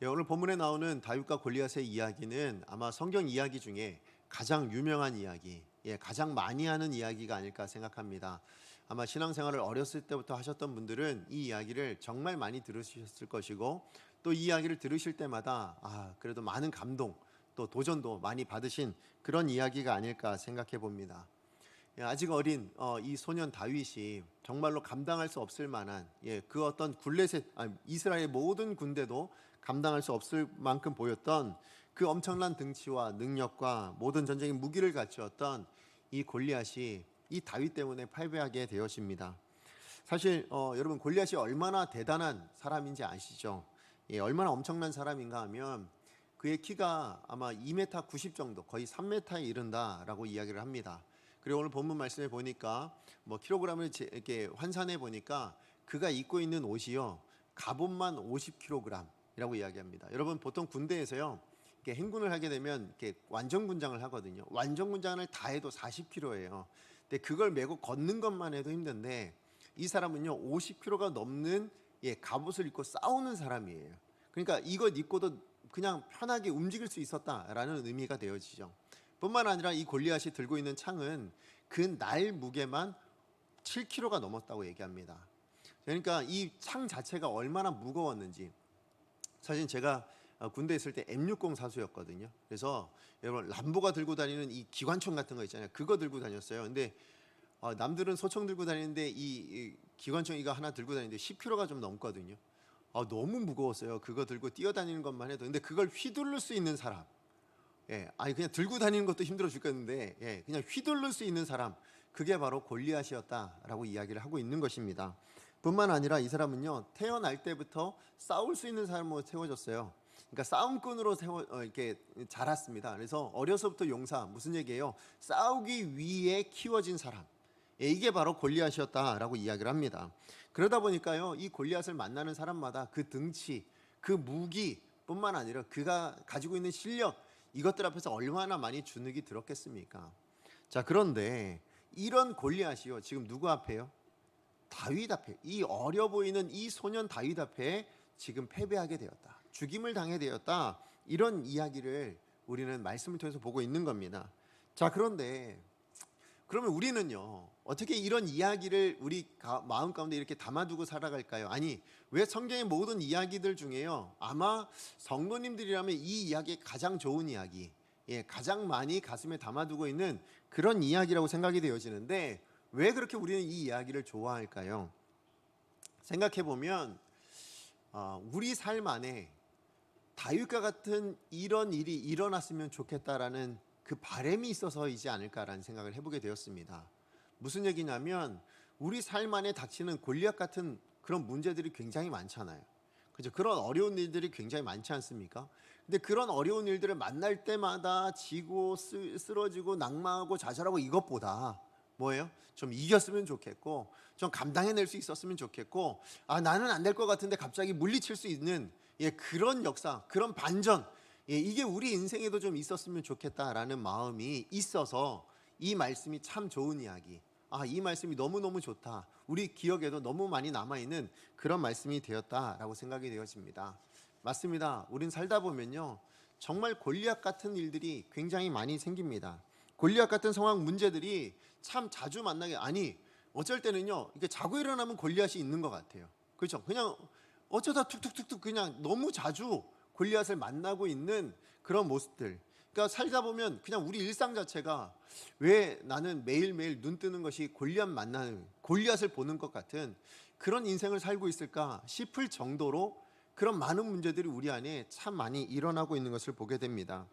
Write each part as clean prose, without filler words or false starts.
예, 오늘 본문에 나오는 다윗과 골리앗의 이야기는 아마 성경 이야기 중에 가장 유명한 이야기, 가장 많이 하는 이야기가 아닐까 생각합니다. 아마 신앙생활을 어렸을 때부터 하셨던 분들은 이 이야기를 정말 많이 들으셨을 것이고, 또 이 이야기를 들으실 때마다 그래도 많은 감동, 또 도전도 많이 받으신 그런 이야기가 아닐까 생각해 봅니다. 아직 어린 이 소년 다윗이 정말로 감당할 수 없을 만한 그 어떤 이스라엘 모든 군대도 감당할 수 없을 만큼 보였던 그 엄청난 등치와 능력과 모든 전쟁의 무기를 갖추었던 이 골리앗이 이 다윗 때문에 패배하게 되었습니다. 사실 여러분, 골리앗이 얼마나 대단한 사람인지 아시죠? 얼마나 엄청난 사람인가 하면 그의 키가 아마 2m 90 정도, 거의 3m에 이른다라고 이야기를 합니다. 그리고 오늘 본문 말씀에 보니까 킬로그램을 이렇게 환산해 보니까 그가 입고 있는 옷이요, 갑옷만 50kg이라고 이야기합니다. 여러분, 보통 군대에서요, 이렇게 행군을 하게 되면 이렇게 완전군장을 하거든요. 완전군장을 다 해도 40kg예요. 근데 그걸 메고 걷는 것만 해도 힘든데 이 사람은요 50kg가 넘는 갑옷을 입고 싸우는 사람이에요. 그러니까 이것 입고도 그냥 편하게 움직일 수 있었다라는 의미가 되어지죠. 뿐만 아니라 이 골리앗이 들고 있는 창은 그 날 무게만 7kg가 넘었다고 얘기합니다. 그러니까 이 창 자체가 얼마나 무거웠는지. 사실 제가 군대에 있을 때 M60 사수였거든요. 그래서 여러분, 람보가 들고 다니는 이 기관총 같은 거 있잖아요. 그거 들고 다녔어요. 근데 남들은 소총 들고 다니는데 이 기관총 이거 하나 들고 다니는데 10kg가 좀 넘거든요. 너무 무거웠어요. 그거 들고 뛰어다니는 것만 해도. 근데 그걸 휘두를 수 있는 사람, 그냥 들고 다니는 것도 힘들어 죽겠는데, 그냥 휘두를 수 있는 사람, 그게 바로 골리앗이었다라고 이야기를 하고 있는 것입니다. 뿐만 아니라 이 사람은요, 태어날 때부터 싸울 수 있는 사람으로 세워졌어요. 그러니까 싸움꾼으로 이렇게 자랐습니다. 그래서 어려서부터 용사, 무슨 얘기예요? 싸우기 위해 키워진 사람. 이게 바로 골리앗이었다라고 이야기를 합니다. 그러다 보니까요, 이 골리앗을 만나는 사람마다 그 등치, 그 무기뿐만 아니라 그가 가지고 있는 실력, 이것들 앞에서 얼마나 많이 주눅이 들었겠습니까? 자, 그런데 이런 골리앗이요, 지금 누구 앞에요? 다윗 앞에, 이 어려 보이는 이 소년 다윗 앞에 지금 패배하게 되었다, 죽임을 당하게 되었다, 이런 이야기를 우리는 말씀을 통해서 보고 있는 겁니다. 자, 그런데 그러면 우리는요, 어떻게 이런 이야기를 우리 마음 가운데 이렇게 담아두고 살아갈까요? 아니, 왜 성경의 모든 이야기들 중에요, 아마 성도님들이라면 이 이야기에 가장 좋은 이야기, 가장 많이 가슴에 담아두고 있는 그런 이야기라고 생각이 되어지는데, 왜 그렇게 우리는 이 이야기를 좋아할까요? 생각해보면 우리 삶 안에 다윗과 같은 이런 일이 일어났으면 좋겠다라는 그 바람이 있어서이지 않을까라는 생각을 해보게 되었습니다. 무슨 얘기냐면, 우리 삶 안에 닥치는 골리앗 같은 그런 문제들이 굉장히 많잖아요. 그죠? 그런 어려운 일들이 굉장히 많지 않습니까? 근데 그런 어려운 일들을 만날 때마다 지고 쓰러지고 낙망하고 좌절하고, 이것보다 뭐예요? 좀 이겼으면 좋겠고, 좀 감당해낼 수 있었으면 좋겠고, 나는 안 될 것 같은데 갑자기 물리칠 수 있는 그런 역사, 그런 반전, 이게 우리 인생에도 좀 있었으면 좋겠다라는 마음이 있어서 이 말씀이 참 좋은 이야기, 이 말씀이 너무너무 좋다, 우리 기억에도 너무 많이 남아있는 그런 말씀이 되었다라고 생각이 되어집니다. 맞습니다. 우린 살다 보면요, 정말 골리앗 같은 일들이 굉장히 많이 생깁니다. 골리앗 같은 상황, 문제들이 참 자주 만나게, 어쩔 때는요, 이게 자고 일어나면 골리앗이 있는 것 같아요. 그렇죠? 그냥 어쩌다 툭툭툭툭 그냥 너무 자주 골리앗을 만나고 있는 그런 모습들. 그러니까 살다 보면 그냥 우리 일상 자체가, 왜 나는 매일매일 눈 뜨는 것이 골리앗을 보는 것 같은 그런 인생을 살고 있을까 싶을 정도로 그런 많은 문제들이 우리 안에 참 많이 일어나고 있는 것을 보게 됩니다.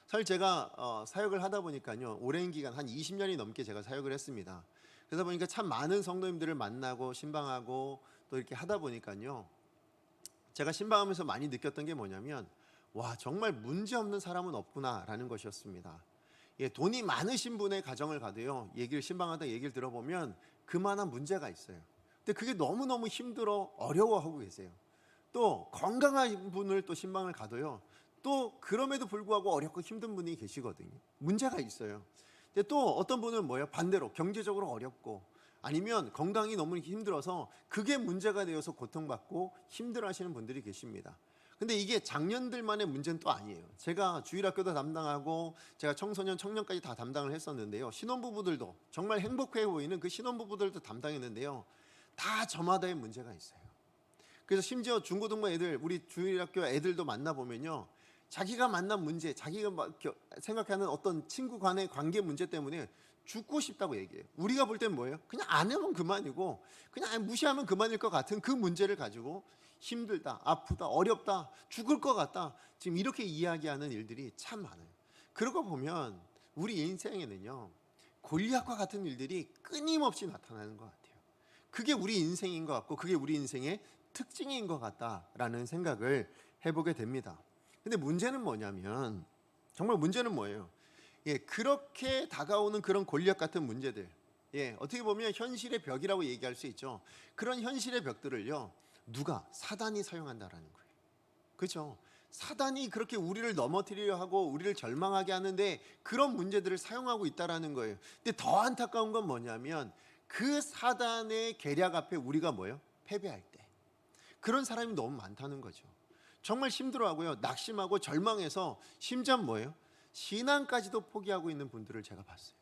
사실 제가 사역을 하다 보니까요, 오랜 기간 한 20년이 넘게 제가 사역을 했습니다. 그러다 보니까 참 많은 성도님들을 만나고 신방하고 또 이렇게 하다 보니까요, 제가 신방하면서 많이 느꼈던 게 뭐냐면, 와, 정말 문제없는 사람은 없구나라는 것이었습니다. 돈이 많으신 분의 가정을 가도요, 신방하다 얘기를 들어보면 그만한 문제가 있어요. 근데 그게 너무너무 힘들어 어려워하고 계세요. 또 건강한 분을 또 신방을 가도요, 또 그럼에도 불구하고 어렵고 힘든 분이 계시거든요. 문제가 있어요. 근데 또 어떤 분은 반대로 경제적으로 어렵고, 아니면 건강이 너무 힘들어서 그게 문제가 되어서 고통받고 힘들어하시는 분들이 계십니다. 근데 이게 작년들만의 문제는 또 아니에요. 제가 주일학교도 담당하고 제가 청소년, 청년까지 다 담당을 했었는데요. 신혼부부들도 정말 행복해 보이는 그 신혼부부들도 담당했는데요. 다 저마다의 문제가 있어요. 그래서 심지어 중고등부 애들, 우리 주일학교 애들도 만나보면요. 자기가 만난 문제, 자기가 생각하는 어떤 친구 간의 관계 문제 때문에 죽고 싶다고 얘기해요. 우리가 볼 땐 뭐예요? 그냥 안 하면 그만이고 그냥 무시하면 그만일 것 같은 그 문제를 가지고 힘들다, 아프다, 어렵다, 죽을 것 같다, 지금 이렇게 이야기하는 일들이 참 많아요. 그러고 보면 우리 인생에는요, 골리앗과 같은 일들이 끊임없이 나타나는 것 같아요. 그게 우리 인생인 것 같고 그게 우리 인생의 특징인 것 같다라는 생각을 해보게 됩니다. 근데 문제는 뭐냐면, 정말 문제는 뭐예요? 그렇게 다가오는 그런 골리앗 같은 문제들, 어떻게 보면 현실의 벽이라고 얘기할 수 있죠. 그런 현실의 벽들을요, 누가? 사단이 사용한다라는 거예요. 그렇죠? 사단이 그렇게 우리를 넘어뜨리려 하고 우리를 절망하게 하는데 그런 문제들을 사용하고 있다라는 거예요. 근데 더 안타까운 건 뭐냐면 그 사단의 계략 앞에 우리가 뭐예요? 패배할 때. 그런 사람이 너무 많다는 거죠. 정말 힘들어하고요. 낙심하고 절망해서 심지어 뭐예요? 신앙까지도 포기하고 있는 분들을 제가 봤어요.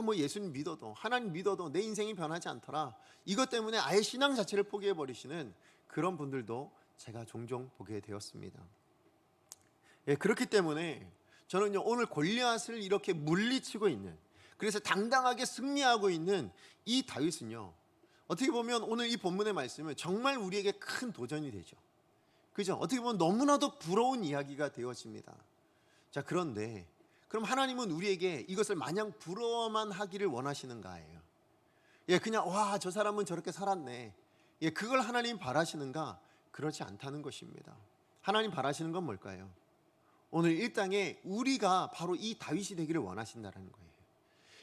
뭐 예수님 믿어도, 하나님 믿어도 내 인생이 변하지 않더라, 이것 때문에 아예 신앙 자체를 포기해 버리시는 그런 분들도 제가 종종 보게 되었습니다. 그렇기 때문에 저는요, 오늘 골리앗을 이렇게 물리치고 있는, 그래서 당당하게 승리하고 있는 이 다윗은요, 어떻게 보면 오늘 이 본문의 말씀은 정말 우리에게 큰 도전이 되죠. 그죠? 어떻게 보면 너무나도 부러운 이야기가 되어집니다. 자, 그런데 그럼 하나님은 우리에게 이것을 마냥 부러워만 하기를 원하시는가예요. 그냥 와, 저 사람은 저렇게 살았네, 그걸 하나님 바라시는가? 그렇지 않다는 것입니다. 하나님 바라시는 건 뭘까요? 오늘 이 땅에 우리가 바로 이 다윗이 되기를 원하신다는 거예요.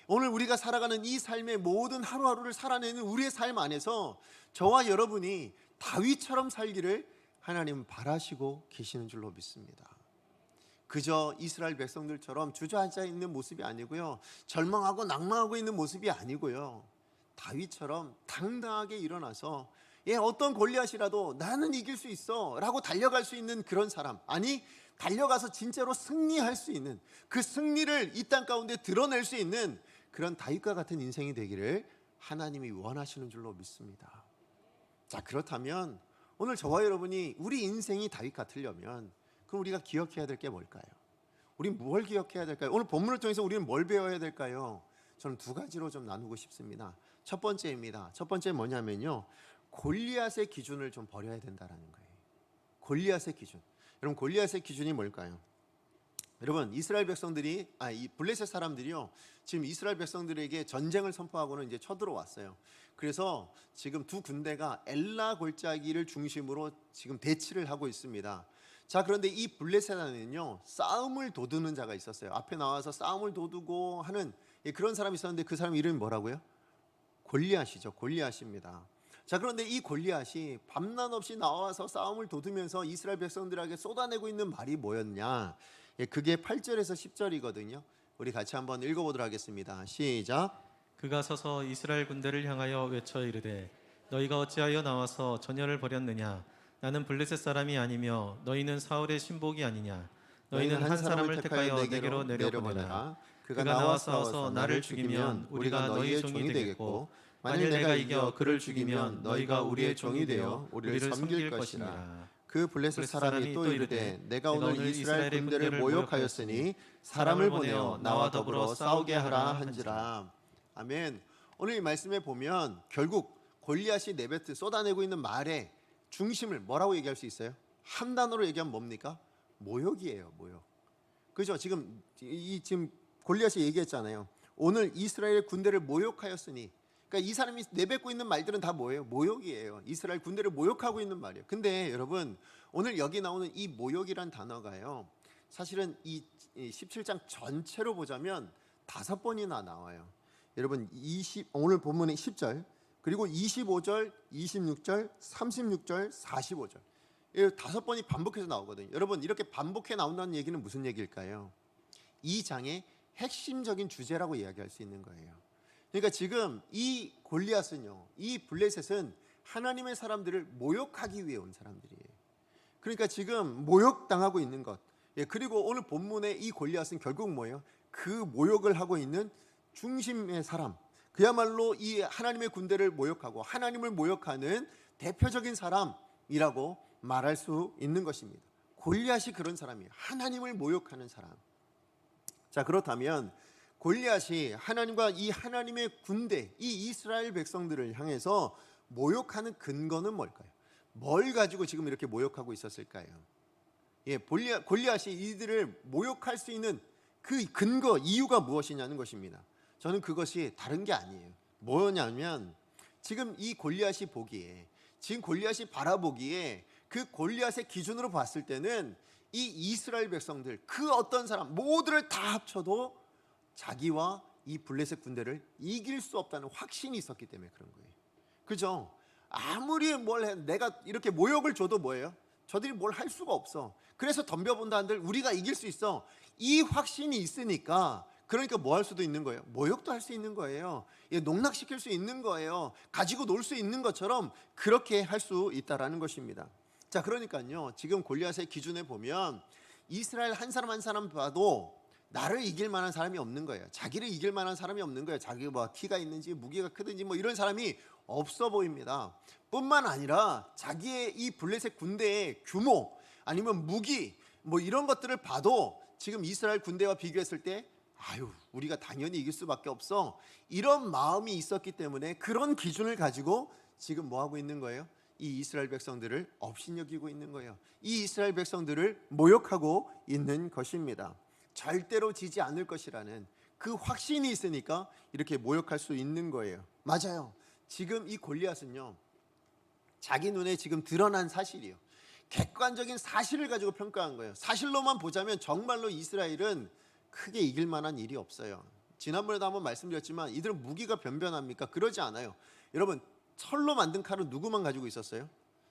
오늘 우리가 살아가는 이 삶의 모든 하루하루를 살아내는 우리의 삶 안에서 저와 여러분이 다윗처럼 살기를 하나님은 바라시고 계시는 줄로 믿습니다. 그저 이스라엘 백성들처럼 주저앉아 있는 모습이 아니고요, 절망하고 낙망하고 있는 모습이 아니고요, 다윗처럼 당당하게 일어나서 어떤 골리앗이라도 나는 이길 수 있어 라고 달려갈 수 있는 그런 사람, 아니 달려가서 진짜로 승리할 수 있는, 그 승리를 이 땅 가운데 드러낼 수 있는 그런 다윗과 같은 인생이 되기를 하나님이 원하시는 줄로 믿습니다. 자, 그렇다면 오늘 저와 여러분이 우리 인생이 다윗 같으려면 그럼 우리가 기억해야 될 게 뭘까요? 우린 뭘 기억해야 될까요? 오늘 본문을 통해서 우리는 뭘 배워야 될까요? 저는 두 가지로 좀 나누고 싶습니다. 첫 번째입니다. 첫 번째 뭐냐면요, 골리앗의 기준을 좀 버려야 된다는 거예요. 골리앗의 기준. 여러분, 골리앗의 기준이 뭘까요? 여러분, 이스라엘 백성들이 이 블레셋 사람들이요, 지금 이스라엘 백성들에게 전쟁을 선포하고는 이제 쳐들어왔어요. 그래서 지금 두 군대가 엘라 골짜기를 중심으로 지금 대치를 하고 있습니다. 자, 그런데 이 블레셋 안에는요, 싸움을 도두는 자가 있었어요. 앞에 나와서 싸움을 도두고 하는 그런 사람이 있었는데 그 사람 이름이 뭐라고요? 골리앗이죠. 골리앗입니다. 자, 그런데 이 골리앗이 밤낮 없이 나와서 싸움을 도두면서 이스라엘 백성들에게 쏟아내고 있는 말이 뭐였냐? 그게 8절에서 10절이거든요. 우리 같이 한번 읽어보도록 하겠습니다. 시작. 그가 서서 이스라엘 군대를 향하여 외쳐 이르되 너희가 어찌하여 나와서 전열을 벌였느냐? 나는 블레셋 사람이 아니며 너희는 사울의 신복이 아니냐? 너희는 한 사람을 택하여 내게로 내려보내라. 그가 나와 싸워서 나를 죽이면 우리가 너희의 종이 되겠고, 만일 내가 이겨 그를 죽이면 너희가 우리의 종이 되어 우리를 섬길 것이니라. 그 블레셋 사람이 또 이르되 내가 오늘 이스라엘 군대를 모욕하였으니 사람을 보내어 나와 더불어 싸우게 하라 한지라. 아멘. 오늘 이 말씀에 보면 결국 골리앗이 내뱉어 쏟아내고 있는 말의 중심을 뭐라고 얘기할 수 있어요? 한 단어로 얘기하면 뭡니까? 모욕이에요. 모욕. 그죠? 지금 골리앗이 얘기했잖아요. 오늘 이스라엘 군대를 모욕하였으니, 그러니까 이 사람이 내뱉고 있는 말들은 다 뭐예요? 모욕이에요. 이스라엘 군대를 모욕하고 있는 말이에요. 근데 여러분, 오늘 여기 나오는 이 모욕이란 단어가요, 사실은 이 17장 전체로 보자면 5번이나 나와요. 여러분, 오늘 본문의 10절, 그리고 25절, 26절, 36절, 45절, 5번이 반복해서 나오거든요. 여러분, 이렇게 반복해 나온다는 얘기는 무슨 얘기일까요? 이 장의 핵심적인 주제라고 이야기할 수 있는 거예요. 그러니까 지금 이 골리앗은요, 이 블레셋은 하나님의 사람들을 모욕하기 위해 온 사람들이에요. 그러니까 지금 모욕당하고 있는 것. 예, 그리고 오늘 본문의 이 골리앗은 결국 뭐예요? 그 모욕을 하고 있는 중심의 사람, 그야말로 이 하나님의 군대를 모욕하고 하나님을 모욕하는 대표적인 사람이라고 말할 수 있는 것입니다. 골리앗이 그런 사람이에요. 하나님을 모욕하는 사람. 자, 그렇다면 골리앗이 하나님과 이 하나님의 군대, 이 이스라엘 백성들을 향해서 모욕하는 근거는 뭘까요? 뭘 가지고 지금 이렇게 모욕하고 있었을까요? 예, 골리앗이 이들을 모욕할 수 있는 그 근거, 이유가 무엇이냐는 것입니다. 저는 그것이 다른 게 아니에요. 뭐냐면 지금 이 골리앗이 보기에, 지금 골리앗이 바라보기에 그 골리앗의 기준으로 봤을 때는 이 이스라엘 백성들, 그 어떤 사람 모두를 다 합쳐도 자기와 이 블레셋 군대를 이길 수 없다는 확신이 있었기 때문에 그런 거예요. 그죠? 아무리 뭘 해, 내가 이렇게 모욕을 줘도 뭐예요? 저들이 뭘 할 수가 없어. 그래서 덤벼본다 한들 우리가 이길 수 있어. 이 확신이 있으니까, 그러니까 뭐 할 수도 있는 거예요. 모욕도 할 수 있는 거예요. 예, 농락시킬 수 있는 거예요. 가지고 놀 수 있는 것처럼 그렇게 할 수 있다라는 것입니다. 자, 그러니까요, 지금 골리앗의 기준에 보면 이스라엘 한 사람 한 사람 봐도 나를 이길 만한 사람이 없는 거예요. 자기를 이길 만한 사람이 없는 거예요. 자기가 뭐 키가 있는지 무기가 크든지 뭐 이런 사람이 없어 보입니다. 뿐만 아니라 자기의 이 블레셋 군대의 규모, 아니면 무기 뭐 이런 것들을 봐도 지금 이스라엘 군대와 비교했을 때 아유, 우리가 당연히 이길 수밖에 없어, 이런 마음이 있었기 때문에 그런 기준을 가지고 지금 뭐 하고 있는 거예요? 이 이스라엘 백성들을 업신여기고 있는 거예요. 이 이스라엘 백성들을 모욕하고 있는 것입니다. 절대로 지지 않을 것이라는 그 확신이 있으니까 이렇게 모욕할 수 있는 거예요. 맞아요. 지금 이 골리앗은요, 자기 눈에 지금 드러난 사실이에요. 객관적인 사실을 가지고 평가한 거예요. 사실로만 보자면 정말로 이스라엘은 크게 이길 만한 일이 없어요. 지난번에도 한번 말씀드렸지만 이들은 무기가 변변합니까? 그러지 않아요. 여러분, 철로 만든 칼은 누구만 가지고 있었어요?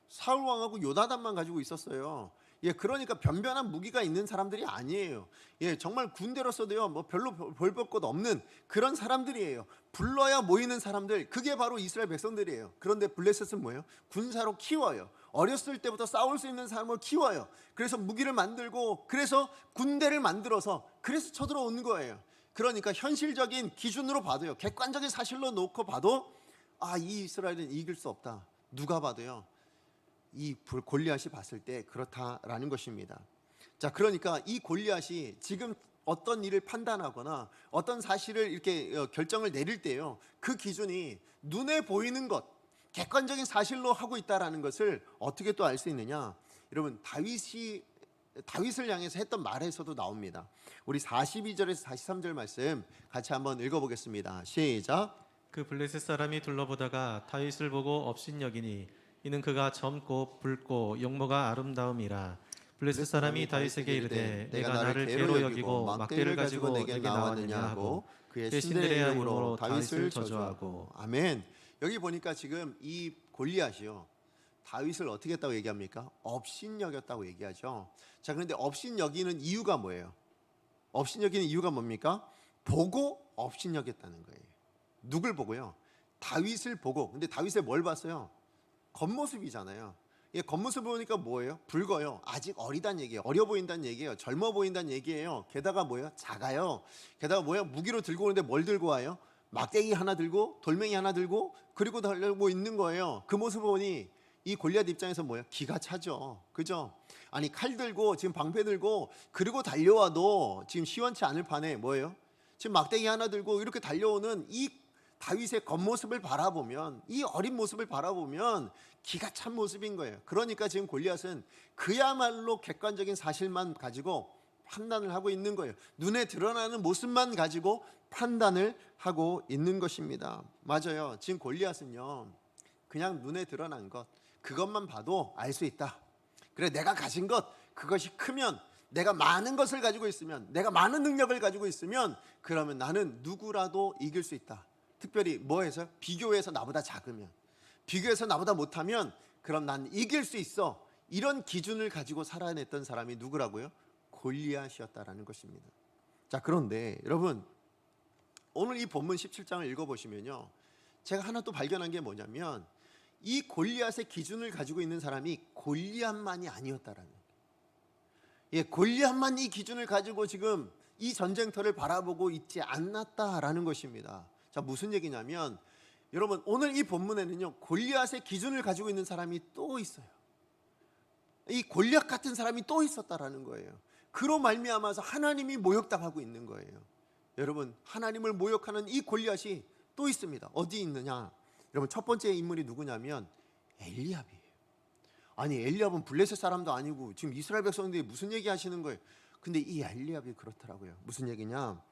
사울 왕하고 요나단만 가지고 있었어요. 예, 그러니까 변변한 무기가 있는 사람들이 아니에요. 예, 정말 군대로서도요, 뭐 별로 볼 것 없는 그런 사람들이에요. 불러야 모이는 사람들, 그게 바로 이스라엘 백성들이에요. 그런데 블레셋은 뭐예요? 군사로 키워요. 어렸을 때부터 싸울 수 있는 사람을 키워요. 그래서 무기를 만들고, 그래서 군대를 만들어서, 그래서 쳐들어오는 거예요. 그러니까 현실적인 기준으로 봐도요, 객관적인 사실로 놓고 봐도 아, 이 이스라엘은 이길 수 없다. 누가 봐도요, 이 골리앗이 봤을 때 그렇다라는 것입니다. 자, 그러니까 이 골리앗이 지금 어떤 일을 판단하거나 어떤 사실을 이렇게 결정을 내릴 때요, 그 기준이 눈에 보이는 것, 객관적인 사실로 하고 있다라는 것을 어떻게 또 알 수 있느냐? 여러분, 다윗을 향해서 했던 말에서도 나옵니다. 우리 42절에서 43절 말씀 같이 한번 읽어보겠습니다. 시작. 그 블레셋 사람이 둘러보다가 다윗을 보고 업신여기니 이는 그가 젊고 붉고 용모가 아름다움이라. 블레셋 사람이 다윗에게 이르되 내가 나를 개로 여기고 막대를 가지고 내게 나왔느냐 하고 그의 신들의 이름으로 다윗을 저주하고. 아멘. 여기 보니까 지금 이 골리앗이요, 다윗을 어떻게 했다고 얘기합니까? 업신여겼다고 얘기하죠. 자, 그런데 업신여기는 이유가 뭐예요? 업신여기는 이유가 뭡니까? 보고 업신여겼다는 거예요. 누굴 보고요? 다윗을 보고. 근데 다윗의 뭘 봤어요? 겉모습이잖아요. 예, 겉모습 보니까 뭐예요? 붉어요. 아직 어리단 얘기예요. 어려 보인다는 얘기예요. 젊어 보인다는 얘기예요. 게다가 뭐예요? 작아요. 게다가 뭐예요? 무기로 들고 오는데 뭘 들고 와요? 막대기 하나 들고 돌멩이 하나 들고 그리고 달려고 있는 거예요. 그 모습 보니 이 골리앗 입장에서 뭐예요? 기가 차죠. 그죠? 아니, 칼 들고 지금 방패 들고 그리고 달려와도 지금 시원치 않을 판에 뭐예요? 지금 막대기 하나 들고 이렇게 달려오는 이 다윗의 겉모습을 바라보면, 이 어린 모습을 바라보면 기가 찬 모습인 거예요. 그러니까 지금 골리앗은 그야말로 객관적인 사실만 가지고 판단을 하고 있는 거예요. 눈에 드러나는 모습만 가지고 판단을 하고 있는 것입니다. 맞아요. 지금 골리앗은요, 그냥 눈에 드러난 것, 그것만 봐도 알 수 있다. 그래, 내가 가진 것, 그것이 크면, 내가 많은 것을 가지고 있으면, 내가 많은 능력을 가지고 있으면, 그러면 나는 누구라도 이길 수 있다. 특별히 뭐해서? 비교해서 나보다 작으면, 비교해서 나보다 못하면 그럼 난 이길 수 있어. 이런 기준을 가지고 살아냈던 사람이 누구라고요? 골리앗이었다라는 것입니다. 자, 그런데 여러분, 오늘 이 본문 17장을 읽어보시면요, 제가 하나 또 발견한 게 뭐냐면 이 골리앗의 기준을 가지고 있는 사람이 골리앗만이 아니었다라는 거예요. 예, 골리앗만 이 기준을 가지고 지금 이 전쟁터를 바라보고 있지 않았다라는 것입니다. 자, 무슨 얘기냐면 여러분, 오늘 이 본문에는요, 골리앗의 기준을 가지고 있는 사람이 또 있어요. 이 골리앗 같은 사람이 또 있었다라는 거예요. 그로 말미암아서 하나님이 모욕당하고 있는 거예요. 여러분, 하나님을 모욕하는 이 골리앗이 또 있습니다. 어디 있느냐? 여러분, 첫 번째 인물이 누구냐면 엘리압이에요. 아니, 엘리압은 블레셋 사람도 아니고 지금 이스라엘 백성들이 무슨 얘기 하시는 거예요? 근데 이 엘리압이 그렇더라고요. 무슨 얘기냐?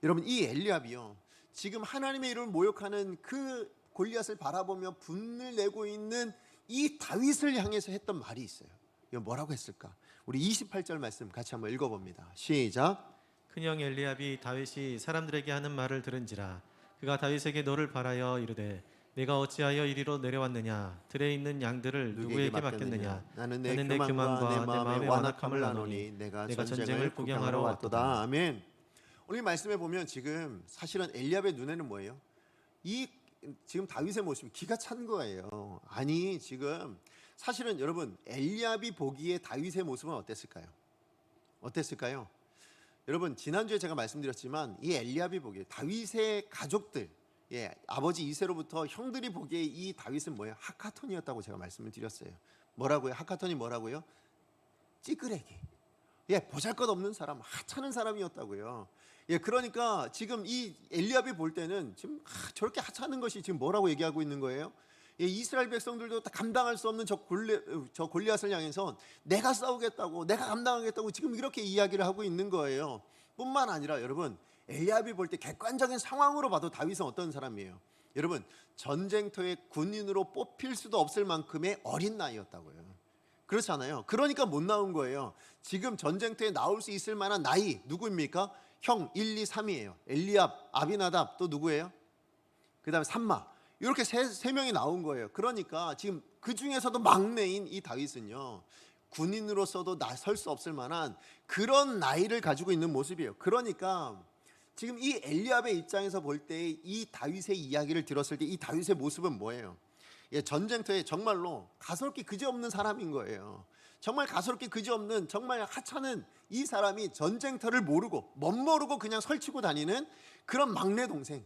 여러분, 이 엘리압이요, 지금 하나님의 이름을 모욕하는 그 골리앗을 바라보며 분을 내고 있는 이 다윗을 향해서 했던 말이 있어요. 이거 뭐라고 했을까? 우리 28절 말씀 같이 한번 읽어봅니다. 시작. 큰형 엘리압이 다윗이 사람들에게 하는 말을 들은지라 그가 다윗에게 너를 바라여 이르되 내가 어찌하여 이리로 내려왔느냐 들에 있는 양들을 누구에게 맡겼느냐 나는 내 나는 교만과 내 마음의 완악함을 아노니 내가 전쟁을 구경하러 왔도다. 아멘. 오늘 말씀에 보면 지금 사실은 엘리압의 눈에는 뭐예요? 이 지금 다윗의 모습이 기가 찬 거예요. 아니, 지금 사실은 여러분, 엘리압이 보기에 다윗의 모습은 어땠을까요? 어땠을까요? 여러분, 지난주에 제가 말씀드렸지만 이 엘리압이 보기에 다윗의 가족들, 예, 아버지 이새로부터 형들이 보기에 이 다윗은 뭐예요? 하카톤이었다고 제가 말씀을 드렸어요. 뭐라고요? 하카톤이 뭐라고요? 찌끄레기. 예, 보잘것없는 사람, 하찮은 사람이었다고요. 예, 그러니까 지금 이 엘리압이 볼 때는 지금 저렇게 하찮은 것이 지금 뭐라고 얘기하고 있는 거예요? 예, 이스라엘 백성들도 다 감당할 수 없는 저 골리앗을 향해서 내가 싸우겠다고, 내가 감당하겠다고 지금 이렇게 이야기를 하고 있는 거예요. 뿐만 아니라 여러분, 엘리압이 볼 때 객관적인 상황으로 봐도 다윗은 어떤 사람이에요? 여러분, 전쟁터의 군인으로 뽑힐 수도 없을 만큼의 어린 나이였다고요. 그렇잖아요. 그러니까 못 나온 거예요. 지금 전쟁터에 나올 수 있을 만한 나이 누구입니까? 형 1, 2, 3이에요. 엘리압, 아비나답, 또 누구예요? 그 다음에 삼마. 이렇게 세 명이 나온 거예요. 그러니까 지금 그 중에서도 막내인 이 다윗은요, 군인으로서도 나설 수 없을 만한 그런 나이를 가지고 있는 모습이에요. 그러니까 지금 이 엘리압의 입장에서 볼 때 이 다윗의 이야기를 들었을 때 이 다윗의 모습은 뭐예요? 예, 전쟁터에 정말로 가소롭기 그지없는 사람인 거예요. 정말 가소롭기 그지없는, 정말 하찮은 이 사람이 전쟁터를 모르고 멋모르고 그냥 설치고 다니는 그런 막내 동생.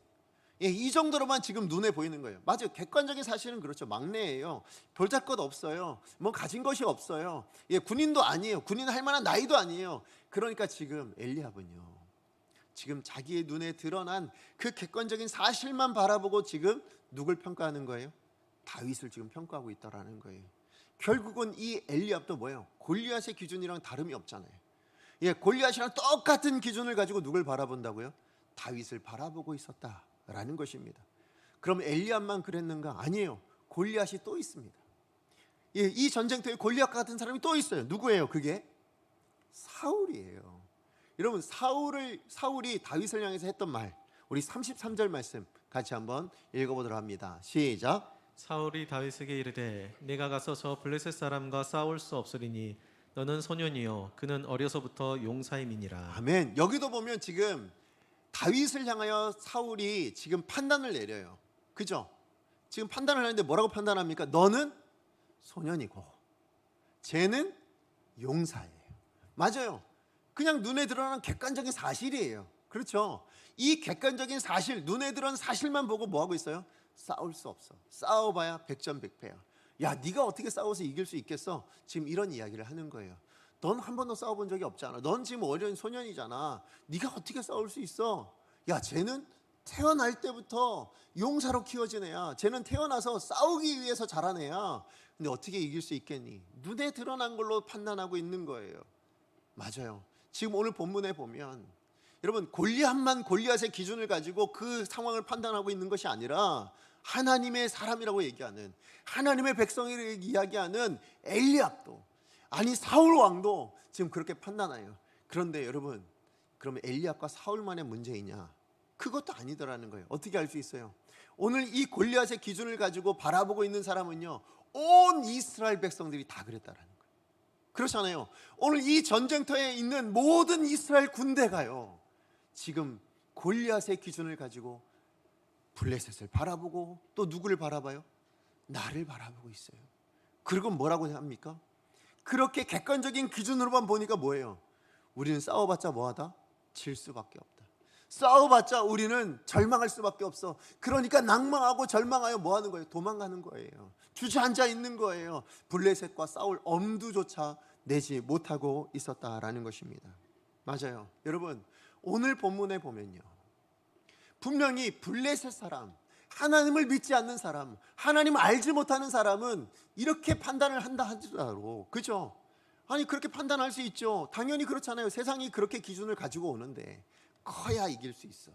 예, 이 정도로만 지금 눈에 보이는 거예요. 맞아요. 객관적인 사실은 그렇죠. 막내예요. 볼잘것 없어요. 뭐 가진 것이 없어요. 예, 군인도 아니에요. 군인 할 만한 나이도 아니에요. 그러니까 지금 엘리압은요, 지금 자기의 눈에 드러난 그 객관적인 사실만 바라보고 지금 누굴 평가하는 거예요? 다윗을 지금 평가하고 있다라는 거예요. 결국은 이 엘리압도 뭐예요? 골리앗의 기준이랑 다름이 없잖아요. 예, 골리앗이랑 똑같은 기준을 가지고 누굴 바라본다고요? 다윗을 바라보고 있었다라는 것입니다. 그럼 엘리압만 그랬는가? 아니에요. 골리앗이 또 있습니다. 예, 이 전쟁터에 골리앗 같은 사람이 또 있어요. 누구예요? 그게 사울이에요. 여러분, 사울이 다윗을 향해서 했던 말, 우리 33절 말씀 같이 한번 읽어보도록 합니다. 시작. 사울이 다윗에게 이르되 내가 가서 저 블레셋 사람과 싸울 수 없으리니 너는 소년이요 그는 어려서부터 용사임이니라. 아멘. 여기도 보면 지금 다윗을 향하여 사울이 지금 판단을 내려요. 그죠? 지금 판단을 하는데 뭐라고 판단합니까? 너는 소년이고 쟤는 용사예요. 맞아요. 그냥 눈에 드러난 객관적인 사실이에요. 그렇죠? 이 객관적인 사실, 눈에 드러난 사실만 보고 뭐하고 있어요? 싸울 수 없어. 싸워봐야 백전백패야. 야, 네가 어떻게 싸워서 이길 수 있겠어? 지금 이런 이야기를 하는 거예요. 넌 한 번도 싸워본 적이 없잖아. 넌 지금 어린 소년이잖아. 네가 어떻게 싸울 수 있어? 야, 쟤는 태어날 때부터 용사로 키워진 애야. 쟤는 태어나서 싸우기 위해서 자란 애야. 근데 어떻게 이길 수 있겠니? 눈에 드러난 걸로 판단하고 있는 거예요. 맞아요. 지금 오늘 본문에 보면 여러분, 골리앗만 골리앗의 기준을 가지고 그 상황을 판단하고 있는 것이 아니라 하나님의 사람이라고 얘기하는, 하나님의 백성을 이야기하는 엘리압도, 아니 사울 왕도 지금 그렇게 판단해요. 그런데 여러분, 그러면 엘리압과 사울만의 문제이냐? 그것도 아니더라는 거예요. 어떻게 알 수 있어요? 오늘 이 골리앗의 기준을 가지고 바라보고 있는 사람은요, 온 이스라엘 백성들이 다 그랬다라는 거예요. 그렇잖아요. 오늘 이 전쟁터에 있는 모든 이스라엘 군대가요, 지금 골리앗의 기준을 가지고 블레셋을 바라보고 또 누구를 바라봐요? 나를 바라보고 있어요. 그리고 뭐라고 합니까? 그렇게 객관적인 기준으로만 보니까 뭐예요? 우리는 싸워봤자 뭐하다? 질 수밖에 없다. 싸워봤자 우리는 절망할 수밖에 없어. 그러니까 낭망하고 절망하여 뭐하는 거예요? 도망가는 거예요. 주저앉아 있는 거예요. 블레셋과 싸울 엄두조차 내지 못하고 있었다라는 것입니다. 맞아요. 여러분, 오늘 본문에 보면요, 분명히 블레셋 사람, 하나님을 믿지 않는 사람, 하나님을 알지 못하는 사람은 이렇게 판단을 한다 하더라도, 그죠? 아니, 그렇게 판단할 수 있죠. 당연히 그렇잖아요. 세상이 그렇게 기준을 가지고 오는데 커야 이길 수 있어.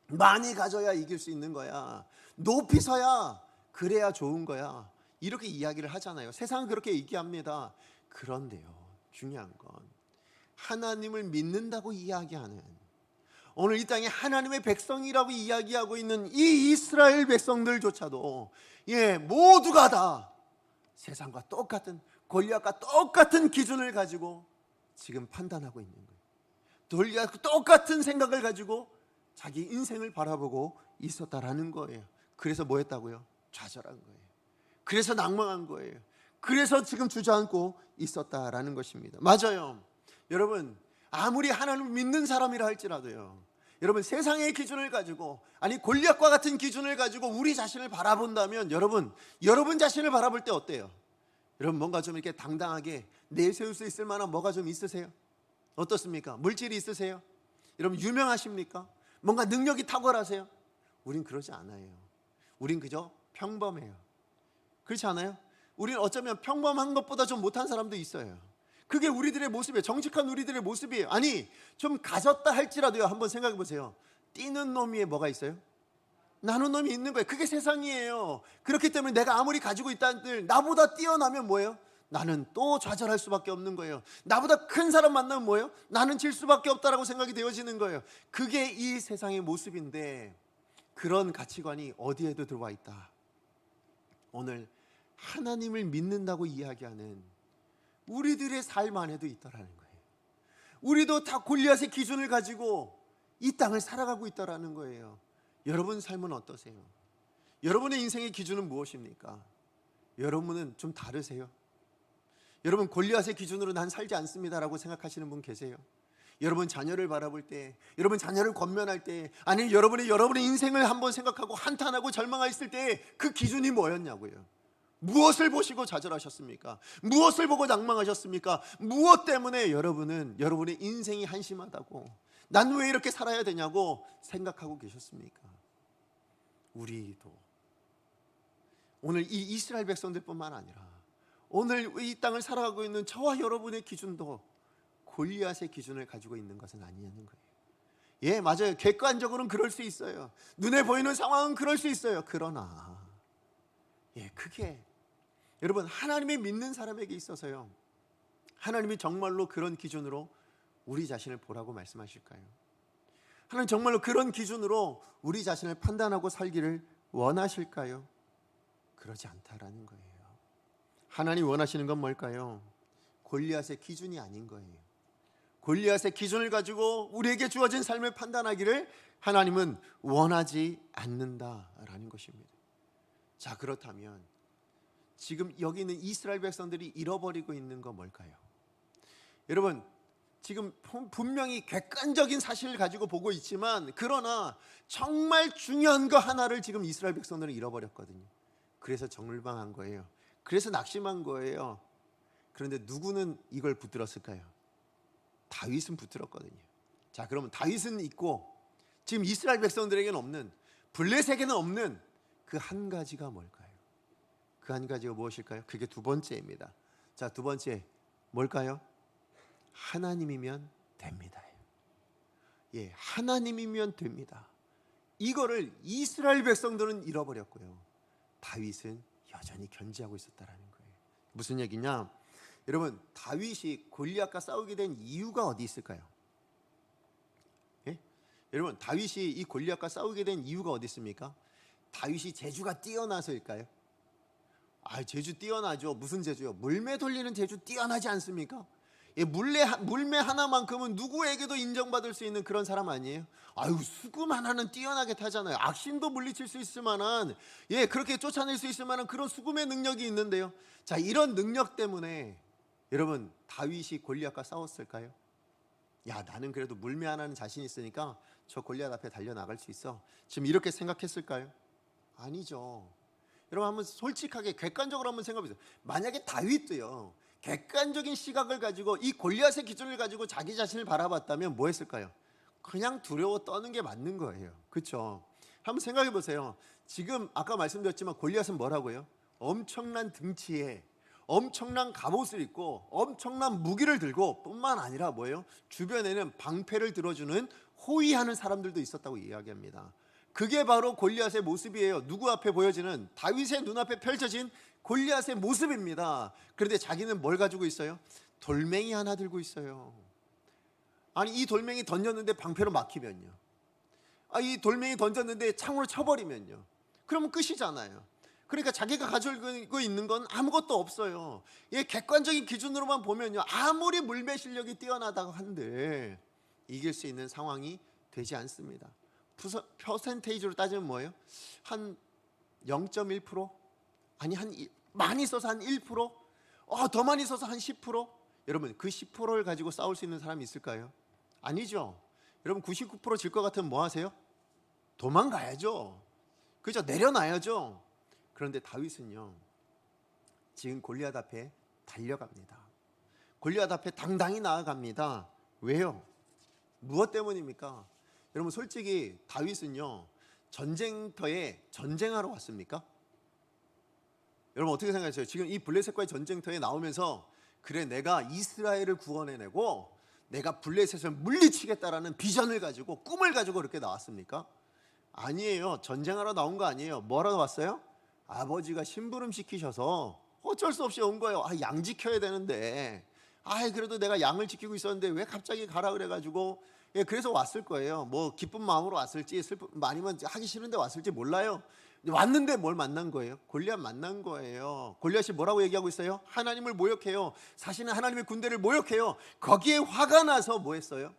많이 가져야 이길 수 있는 거야. 높이 서야 그래야 좋은 거야. 이렇게 이야기를 하잖아요. 세상은 그렇게 얘기합니다. 그런데요, 중요한 건 하나님을 믿는다고 이야기하는, 오늘 이 땅에 하나님의 백성이라고 이야기하고 있는 이 이스라엘 백성들조차도 모두가 다 세상과 똑같은, 골리앗과 똑같은 기준을 가지고 지금 판단하고 있는 거예요. 골리앗과 똑같은 생각을 가지고 자기 인생을 바라보고 있었다라는 거예요. 그래서 뭐 했다고요? 좌절한 거예요. 그래서 낭망한 거예요. 그래서 지금 주저앉고 있었다라는 것입니다. 맞아요. 여러분, 아무리 하나님을 믿는 사람이라 할지라도요, 여러분, 세상의 기준을 가지고, 아니 골리앗과 같은 기준을 가지고 우리 자신을 바라본다면, 여러분 자신을 바라볼 때 어때요? 여러분, 뭔가 좀 이렇게 당당하게 내세울 수 있을 만한 뭐가 좀 있으세요? 어떻습니까? 물질이 있으세요? 여러분, 유명하십니까? 뭔가 능력이 탁월하세요? 우린 그러지 않아요. 우린 그저 평범해요. 그렇지 않아요? 우린 어쩌면 평범한 것보다 좀 못한 사람도 있어요. 그게 우리들의 모습이에요. 정직한 우리들의 모습이에요. 아니, 좀 가졌다 할지라도요, 한번 생각해 보세요. 뛰는 놈 위에 뭐가 있어요? 나눈 놈이 있는 거예요. 그게 세상이에요. 그렇기 때문에 내가 아무리 가지고 있다 한들 나보다 뛰어나면 뭐예요? 나는 또 좌절할 수밖에 없는 거예요. 나보다 큰 사람 만나면 뭐예요? 나는 질 수밖에 없다라고 생각이 되어지는 거예요. 그게 이 세상의 모습인데, 그런 가치관이 어디에도 들어와 있다. 오늘 하나님을 믿는다고 이야기하는 우리들의 삶 안에도 있다라는 거예요. 우리도 다 골리앗의 기준을 가지고 이 땅을 살아가고 있다라는 거예요. 여러분 삶은 어떠세요? 여러분의 인생의 기준은 무엇입니까? 여러분은 좀 다르세요? 여러분, 골리앗의 기준으로 난 살지 않습니다라고 생각하시는 분 계세요? 여러분 자녀를 바라볼 때, 여러분 자녀를 권면할 때, 아니 여러분의 인생을 한번 생각하고 한탄하고 절망했을 때 그 기준이 뭐였냐고요? 무엇을 보시고 좌절하셨습니까? 무엇을 보고 낭망하셨습니까? 무엇 때문에 여러분의 인생이 한심하다고, 난 왜 이렇게 살아야 되냐고 생각하고 계셨습니까? 우리도 오늘 이 이스라엘 백성들뿐만 아니라 오늘 이 땅을 살아가고 있는 저와 여러분의 기준도 골리앗의 기준을 가지고 있는 것은 아니냐는 거예요. 예, 맞아요. 객관적으로는 그럴 수 있어요. 눈에 보이는 상황은 그럴 수 있어요. 그러나 그게 여러분, 하나님의 믿는 사람에게 있어서요, 하나님이 정말로 그런 기준으로 우리 자신을 보라고 말씀하실까요? 하나님 정말로 그런 기준으로 우리 자신을 판단하고 살기를 원하실까요? 그러지 않다라는 거예요. 하나님 원하시는 건 뭘까요? 골리앗의 기준이 아닌 거예요. 골리앗의 기준을 가지고 우리에게 주어진 삶을 판단하기를 하나님은 원하지 않는다라는 것입니다. 자, 그렇다면 지금 여기 있는 이스라엘 백성들이 잃어버리고 있는 건 뭘까요? 여러분, 지금 분명히 객관적인 사실을 가지고 보고 있지만, 그러나 정말 중요한 거 하나를 지금 이스라엘 백성들은 잃어버렸거든요. 그래서 절망한 거예요. 그래서 낙심한 거예요. 그런데 누구는 이걸 붙들었을까요? 다윗은 붙들었거든요. 자, 그러면 다윗은 있고 지금 이스라엘 백성들에게는 없는, 블레셋에게는 없는 그 한 가지가 뭘까요? 그 한 가지가 무엇일까요? 그게 두 번째입니다. 자, 두 번째 뭘까요? 하나님이면 됩니다. 예, 하나님이면 됩니다. 이거를 이스라엘 백성들은 잃어버렸고요, 다윗은 여전히 견지하고 있었다라는 거예요. 무슨 얘기냐? 여러분, 다윗이 골리앗과 싸우게 된 이유가 어디 있을까요? 예? 여러분, 다윗이 이 골리앗과 싸우게 된 이유가 어디 있습니까? 다윗이 재주가 뛰어나서일까요? 재주 뛰어나죠. 무슨 재주요? 물매 돌리는 재주 뛰어나지 않습니까? 물매 하나만큼은 누구에게도 인정받을 수 있는 그런 사람 아니에요? 아유, 수금 하나는 뛰어나게 타잖아요. 악신도 물리칠 수 있을 만한, 그렇게 쫓아낼 수 있을 만한 그런 수금의 능력이 있는데요. 자, 이런 능력 때문에 여러분, 다윗이 골리앗과 싸웠을까요? 야, 나는 그래도 물매 하나는 자신 있으니까 저 골리앗 앞에 달려나갈 수 있어. 지금 이렇게 생각했을까요? 아니죠. 여러분, 한번 솔직하게 객관적으로 한번 생각해 보세요. 만약에 다윗도요, 객관적인 시각을 가지고 이 골리앗의 기준을 가지고 자기 자신을 바라봤다면 뭐 했을까요? 그냥 두려워 떠는 게 맞는 거예요. 그렇죠? 한번 생각해 보세요. 지금 아까 말씀드렸지만 골리앗은 뭐라고요? 엄청난 등치에 엄청난 갑옷을 입고 엄청난 무기를 들고 뿐만 아니라 뭐예요? 주변에는 방패를 들어주는 호위하는 사람들도 있었다고 이야기합니다. 그게 바로 골리앗의 모습이에요. 누구 앞에 보여지는, 다윗의 눈앞에 펼쳐진 골리앗의 모습입니다. 그런데 자기는 뭘 가지고 있어요? 돌멩이 하나 들고 있어요. 아니, 이 돌멩이 던졌는데 방패로 막히면요, 이 돌멩이 던졌는데 창으로 쳐버리면요, 그러면 끝이잖아요. 그러니까 자기가 가지고 있는 건 아무것도 없어요. 객관적인 기준으로만 보면요, 아무리 물매 실력이 뛰어나다고 한들 이길 수 있는 상황이 되지 않습니다. 퍼센테이지로 따지면 뭐예요? 한 0.1%? 아니, 많이 써서 한 1%? 더 많이 써서 한 10%? 여러분, 그 10%를 가지고 싸울 수 있는 사람이 있을까요? 아니죠. 여러분, 99% 질 것 같으면 뭐 하세요? 도망가야죠. 그죠? 내려놔야죠. 그런데 다윗은요, 지금 골리앗 앞에 달려갑니다. 골리앗 앞에 당당히 나아갑니다. 왜요? 무엇 때문입니까? 여러분, 솔직히 다윗은요, 전쟁터에 전쟁하러 왔습니까? 여러분, 어떻게 생각하세요? 지금 이 블레셋과의 전쟁터에 나오면서 그래, 내가 이스라엘을 구원해내고 내가 블레셋을 물리치겠다라는 비전을 가지고, 꿈을 가지고 그렇게 나왔습니까? 아니에요. 전쟁하러 나온 거 아니에요. 뭐하러 왔어요? 아버지가 심부름 시키셔서 어쩔 수 없이 온 거예요. 양 지켜야 되는데, 그래도 내가 양을 지키고 있었는데 왜 갑자기 가라 그래가지고, 그래서 왔을 거예요. 뭐 기쁜 마음으로 왔을지, 아니면 하기 싫은데 왔을지 몰라요. 왔는데 뭘 만난 거예요? 골리앗 만난 거예요. 골리앗이 뭐라고 얘기하고 있어요? 하나님을 모욕해요. 사실은 하나님의 군대를 모욕해요. 거기에 화가 나서 뭐 했어요?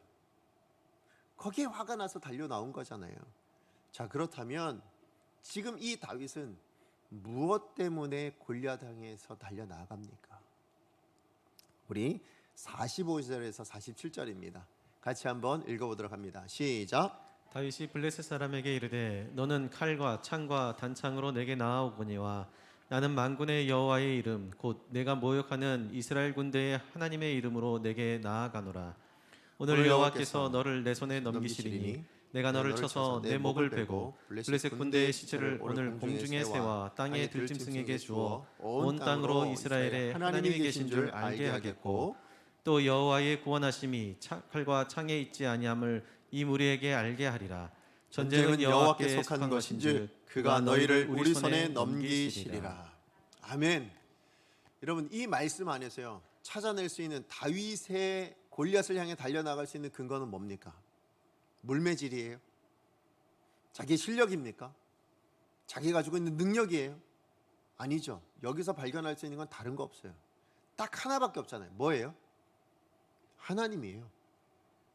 거기에 화가 나서 달려 나온 거잖아요. 자, 그렇다면 지금 이 다윗은 무엇 때문에 골리앗 향해서 달려 나갑니까? 우리 45절에서 47절입니다. 같이 한번 읽어보도록 합니다. 시작. 다윗이 블레셋 사람에게 이르되 너는 칼과 창과 단창으로 내게 나아오거니와 나는 만군의 여호와의 이름 곧 내가 모욕하는 이스라엘 군대의 하나님의 이름으로 내게 나아가노라. 오늘 여호와께서 너를 내 손에 넘기시리니 내가 너를 쳐서 내 목을 베고 블레셋 군대의 시체를 오늘 공중의 새와 땅의 들짐승에게 주어 온 땅으로 이스라엘에 하나님이 계신 줄 알게 하겠고 또 여호와의 구원하심이 칼과 창에 있지 아니함을 이 무리에게 알게 하리라. 전쟁은 여호와께 속한 것인즉 그가 너희를 우리 손에 넘기시리라. 아멘. 여러분, 이 말씀 안에서요, 찾아낼 수 있는 다윗의 골리앗을 향해 달려나갈 수 있는 근거는 뭡니까? 물매질이에요? 자기의 실력입니까? 자기가 가지고 있는 능력이에요? 아니죠. 여기서 발견할 수 있는 건 다른 거 없어요. 딱 하나밖에 없잖아요. 뭐예요? 하나님이에요.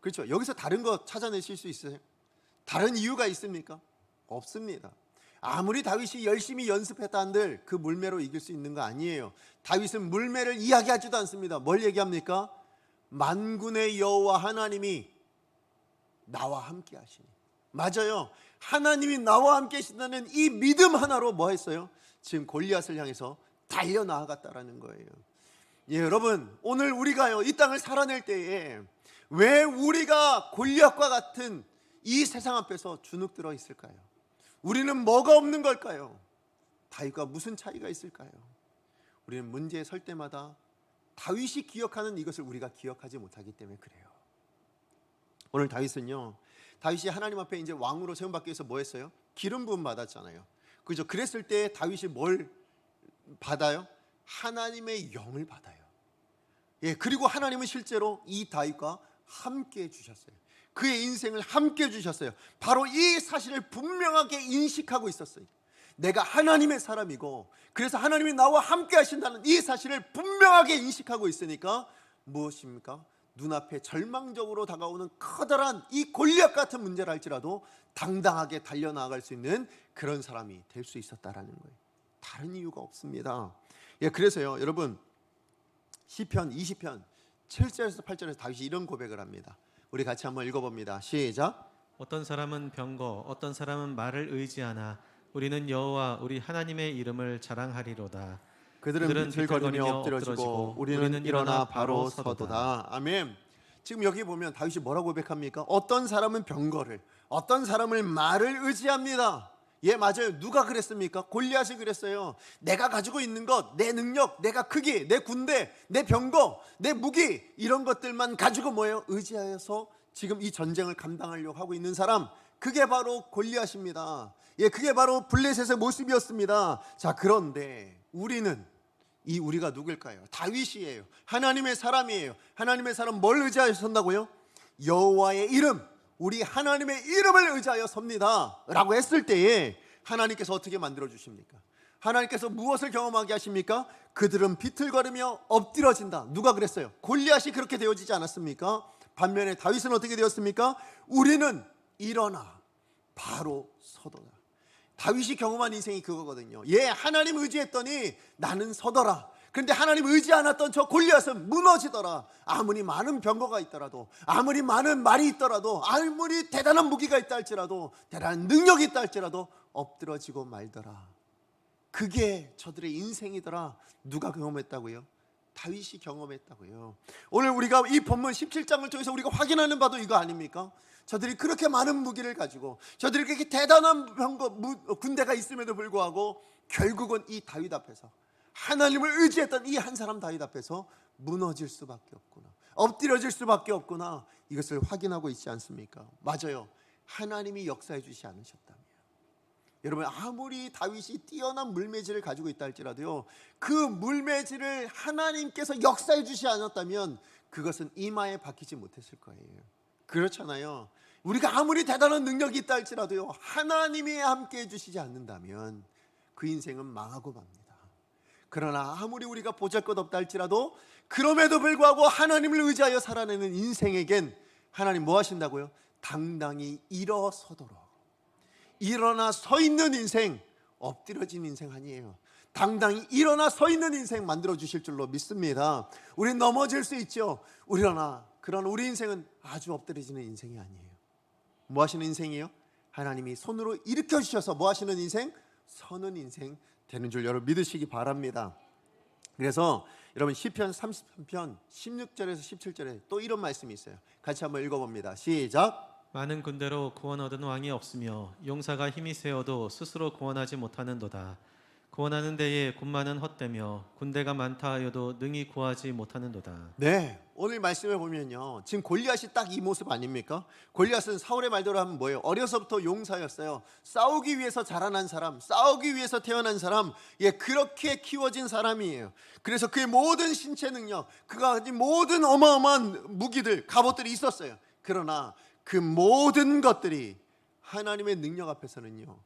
그렇죠. 여기서 다른 거 찾아내실 수 있어요? 다른 이유가 있습니까? 없습니다. 아무리 다윗이 열심히 연습했다 한들 그 물매로 이길 수 있는 거 아니에요. 다윗은 물매를 이야기하지도 않습니다. 뭘 얘기합니까? 만군의 여호와 하나님이 나와 함께 하시니. 맞아요. 하나님이 나와 함께 하신다는 이 믿음 하나로 뭐 했어요? 지금 골리앗을 향해서 달려나아갔다라는 거예요. 여러분, 오늘 우리가요, 이 땅을 살아낼 때에 왜 우리가 골리앗과 같은 이 세상 앞에서 주눅들어 있을까요? 우리는 뭐가 없는 걸까요? 다윗과 무슨 차이가 있을까요? 우리는 문제에 설 때마다 다윗이 기억하는 이것을 우리가 기억하지 못하기 때문에 그래요. 오늘 다윗은요, 다윗이 하나님 앞에 이제 왕으로 세움받기 위해서 뭐 했어요? 기름 부음 받았잖아요. 그죠? 그랬을 때 다윗이 뭘 받아요? 하나님의 영을 받아요. 그리고 하나님은 실제로 이 다윗과 함께 해주셨어요. 그의 인생을 함께 해주셨어요. 바로 이 사실을 분명하게 인식하고 있었어요. 내가 하나님의 사람이고, 그래서 하나님이 나와 함께 하신다는 이 사실을 분명하게 인식하고 있으니까 무엇입니까? 눈앞에 절망적으로 다가오는 커다란 이 골리앗 같은 문제를 할지라도 당당하게 달려나갈 수 있는 그런 사람이 될 수 있었다라는 거예요. 다른 이유가 없습니다. 예, 그래서요, 여러분, 시편 20편 7절에서 8절에서 다윗이 이런 고백을 합니다. 우리 같이 한번 읽어봅니다. 시작. 어떤 사람은 병거, 어떤 사람은 말을 의지하나 우리는 여호와 우리 하나님의 이름을 자랑하리로다. 그들은 비틀거리며 엎드러지고 우리는 일어나 바로 서도다. 아멘. 지금 여기 보면 다윗이 뭐라고 고백합니까? 어떤 사람은 병거를, 어떤 사람을 말을 의지합니다. 예, 맞아요. 누가 그랬습니까? 골리앗이 그랬어요. 내가 가지고 있는 것, 내 능력, 내가 크기, 내 군대, 내 병거, 내 무기, 이런 것들만 가지고 뭐예요? 의지하여서 지금 이 전쟁을 감당하려고 하고 있는 사람, 그게 바로 골리앗입니다. 예, 그게 바로 블레셋의 모습이었습니다. 자, 그런데 우리가 누굴까요? 다윗이에요. 하나님의 사람이에요. 하나님의 사람 뭘 의지하여 선다고요? 여호와의 이름, 우리 하나님의 이름을 의지하여 섭니다 라고 했을 때에 하나님께서 어떻게 만들어 주십니까? 하나님께서 무엇을 경험하게 하십니까? 그들은 비틀거리며 엎드러진다. 누가 그랬어요? 골리앗이 그렇게 되어지지 않았습니까? 반면에 다윗은 어떻게 되었습니까? 우리는 일어나 바로 서도다. 다윗이 경험한 인생이 그거거든요. 예, 하나님 의지했더니 나는 서더라. 그런데 하나님 의지 않았던 저 골리앗은 무너지더라. 아무리 많은 병거가 있더라도, 아무리 많은 말이 있더라도, 아무리 대단한 무기가 있다 할지라도, 대단한 능력이 있다 할지라도 엎드러지고 말더라. 그게 저들의 인생이더라. 누가 경험했다고요? 다윗이 경험했다고요. 오늘 우리가 이 본문 17장을 통해서 우리가 확인하는 바도 이거 아닙니까? 저들이 그렇게 많은 무기를 가지고, 저들이 그렇게 대단한 군대가 있음에도 불구하고 결국은 이 다윗 앞에서, 하나님을 의지했던 이 한 사람 다윗 앞에서 무너질 수밖에 없구나, 엎드려질 수밖에 없구나, 이것을 확인하고 있지 않습니까? 맞아요. 하나님이 역사해 주시 않으셨다면, 여러분, 아무리 다윗이 뛰어난 물매질을 가지고 있다 할지라도요, 그 물매질을 하나님께서 역사해 주시 않았다면 그것은 이마에 박히지 못했을 거예요. 그렇잖아요. 우리가 아무리 대단한 능력이 있다 할지라도요, 하나님이 함께 해주시지 않는다면 그 인생은 망하고 맙니다. 그러나 아무리 우리가 보잘것없다 할지라도 그럼에도 불구하고 하나님을 의지하여 살아내는 인생에겐 하나님 뭐 하신다고요? 당당히 일어서도록, 일어나 서 있는 인생, 엎드려진 인생 아니에요. 당당히 일어나 서 있는 인생 만들어 주실 줄로 믿습니다. 우린 넘어질 수 있죠. 그러나 우리 인생은 아주 엎드려지는 인생이 아니에요. 뭐 하시는 인생이에요? 하나님이 손으로 일으켜 주셔서 뭐 하시는 인생? 서는 인생 되는 줄 여러분 믿으시기 바랍니다. 그래서 여러분 시편 33편 16절에서 17절에 또 이런 말씀이 있어요. 같이 한번 읽어봅니다. 시작. 많은 군대로 구원 얻은 왕이 없으며 용사가 힘이 세어도 스스로 구원하지 못하는도다. 구원하는 데에 군마는 헛되며 군대가 많다 하여도 능히 구하지 못하는도다. 네, 오늘 말씀을 보면요, 지금 골리앗이 딱 이 모습 아닙니까? 골리앗은 사울의 말대로 하면 뭐예요? 어려서부터 용사였어요. 싸우기 위해서 자라난 사람, 싸우기 위해서 태어난 사람, 예, 그렇게 키워진 사람이에요. 그래서 그의 모든 신체 능력, 그가 가진 모든 어마어마한 무기들, 갑옷들이 있었어요. 그러나 그 모든 것들이 하나님의 능력 앞에서는요,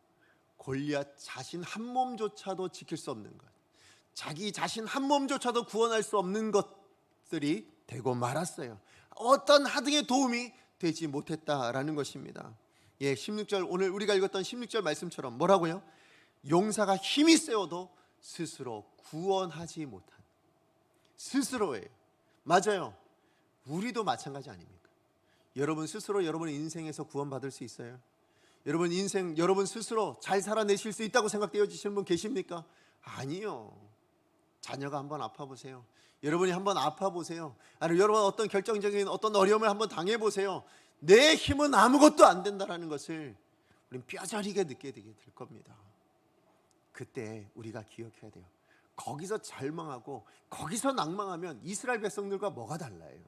골리앗 자신 한 몸조차도 지킬 수 없는 것, 자기 자신 한 몸조차도 구원할 수 없는 것들이 되고 말았어요. 어떤 하등의 도움이 되지 못했다라는 것입니다. 예, 16절, 오늘 우리가 읽었던 16절 말씀처럼 뭐라고요? 용사가 힘이 세어도 스스로 구원하지 못한, 스스로예요. 맞아요. 우리도 마찬가지 아닙니까? 여러분 스스로 여러분의 인생에서 구원받을 수 있어요? 여러분 인생, 여러분 스스로 잘 살아내실 수 있다고 생각되어지시는 분 계십니까? 아니요. 자녀가 한번 아파보세요. 여러분이 한번 아파보세요. 아니면 여러분 어떤 결정적인 어떤 어려움을 한번 당해보세요. 내 힘은 아무것도 안 된다는 것을 우리는 뼈저리게 느끼게 될 겁니다. 그때 우리가 기억해야 돼요. 거기서 절망하고 거기서 낭망하면 이스라엘 백성들과 뭐가 달라요?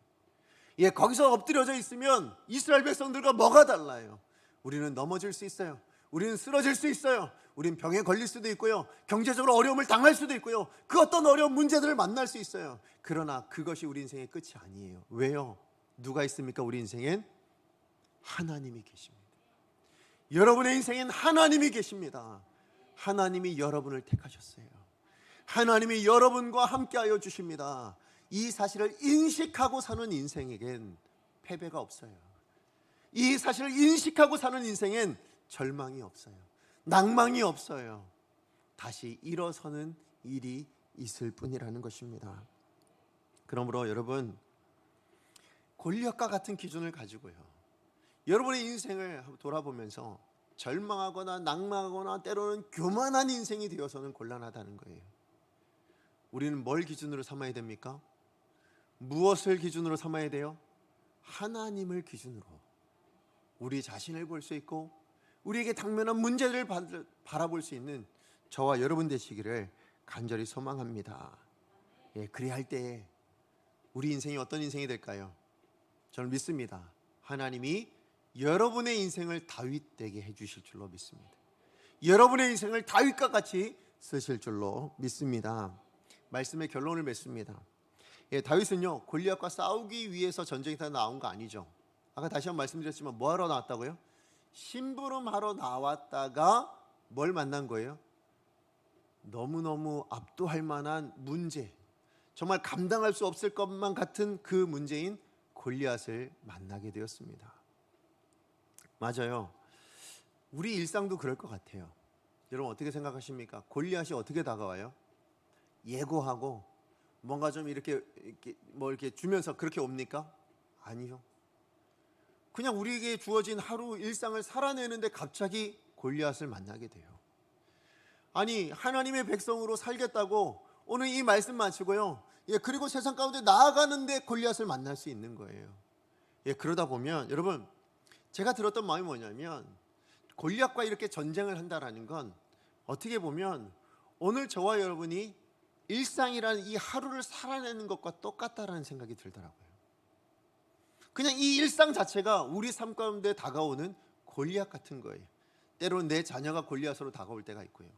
예, 거기서 엎드려져 있으면 이스라엘 백성들과 뭐가 달라요? 우리는 넘어질 수 있어요. 우리는 쓰러질 수 있어요. 우리는 병에 걸릴 수도 있고요, 경제적으로 어려움을 당할 수도 있고요, 그 어떤 어려운 문제들을 만날 수 있어요. 그러나 그것이 우리 인생의 끝이 아니에요. 왜요? 누가 있습니까? 우리 인생엔 하나님이 계십니다. 여러분의 인생엔 하나님이 계십니다. 하나님이 여러분을 택하셨어요. 하나님이 여러분과 함께하여 주십니다. 이 사실을 인식하고 사는 인생에겐 패배가 없어요. 이 사실을 인식하고 사는 인생엔 절망이 없어요. 낭망이 없어요. 다시 일어서는 일이 있을 뿐이라는 것입니다. 그러므로 여러분, 골리앗과 같은 기준을 가지고요, 여러분의 인생을 돌아보면서 절망하거나 낭망하거나 때로는 교만한 인생이 되어서는 곤란하다는 거예요. 우리는 뭘 기준으로 삼아야 됩니까? 무엇을 기준으로 삼아야 돼요? 하나님을 기준으로 우리 자신을 볼 수 있고 우리에게 당면한 문제를 바라볼 수 있는 저와 여러분 되시기를 간절히 소망합니다. 그래야 할 때에 우리 인생이 어떤 인생이 될까요? 저는 믿습니다. 하나님이 여러분의 인생을 다윗 되게 해주실 줄로 믿습니다. 여러분의 인생을 다윗과 같이 쓰실 줄로 믿습니다. 말씀의 결론을 맺습니다. 다윗은요, 골리앗과 싸우기 위해서 전쟁에 나온 거 아니죠. 아까 다시 한번 말씀드렸지만 뭐 하러 나왔다고요? 심부름하러 나왔다가 뭘 만난 거예요? 너무너무 압도할 만한 문제, 정말 감당할 수 없을 것만 같은 그 문제인 골리앗을 만나게 되었습니다. 맞아요. 우리 일상도 그럴 것 같아요. 여러분 어떻게 생각하십니까? 골리앗이 어떻게 다가와요? 예고하고 뭔가 좀 이렇게 주면서 그렇게 옵니까? 아니요. 그냥 우리에게 주어진 하루 일상을 살아내는데 갑자기 골리앗을 만나게 돼요. 아니, 하나님의 백성으로 살겠다고 오늘 이 말씀 마치고요, 그리고 세상 가운데 나아가는데 골리앗을 만날 수 있는 거예요. 그러다 보면 여러분, 제가 들었던 마음이 뭐냐면, 골리앗과 이렇게 전쟁을 한다라는 건 어떻게 보면 오늘 저와 여러분이 일상이라는 이 하루를 살아내는 것과 똑같다라는 생각이 들더라고요. 그냥 이 일상 자체가 우리 삶 가운데 다가오는 골리앗 같은 거예요. 때로는 내 자녀가 골리앗으로 다가올 때가 있고요,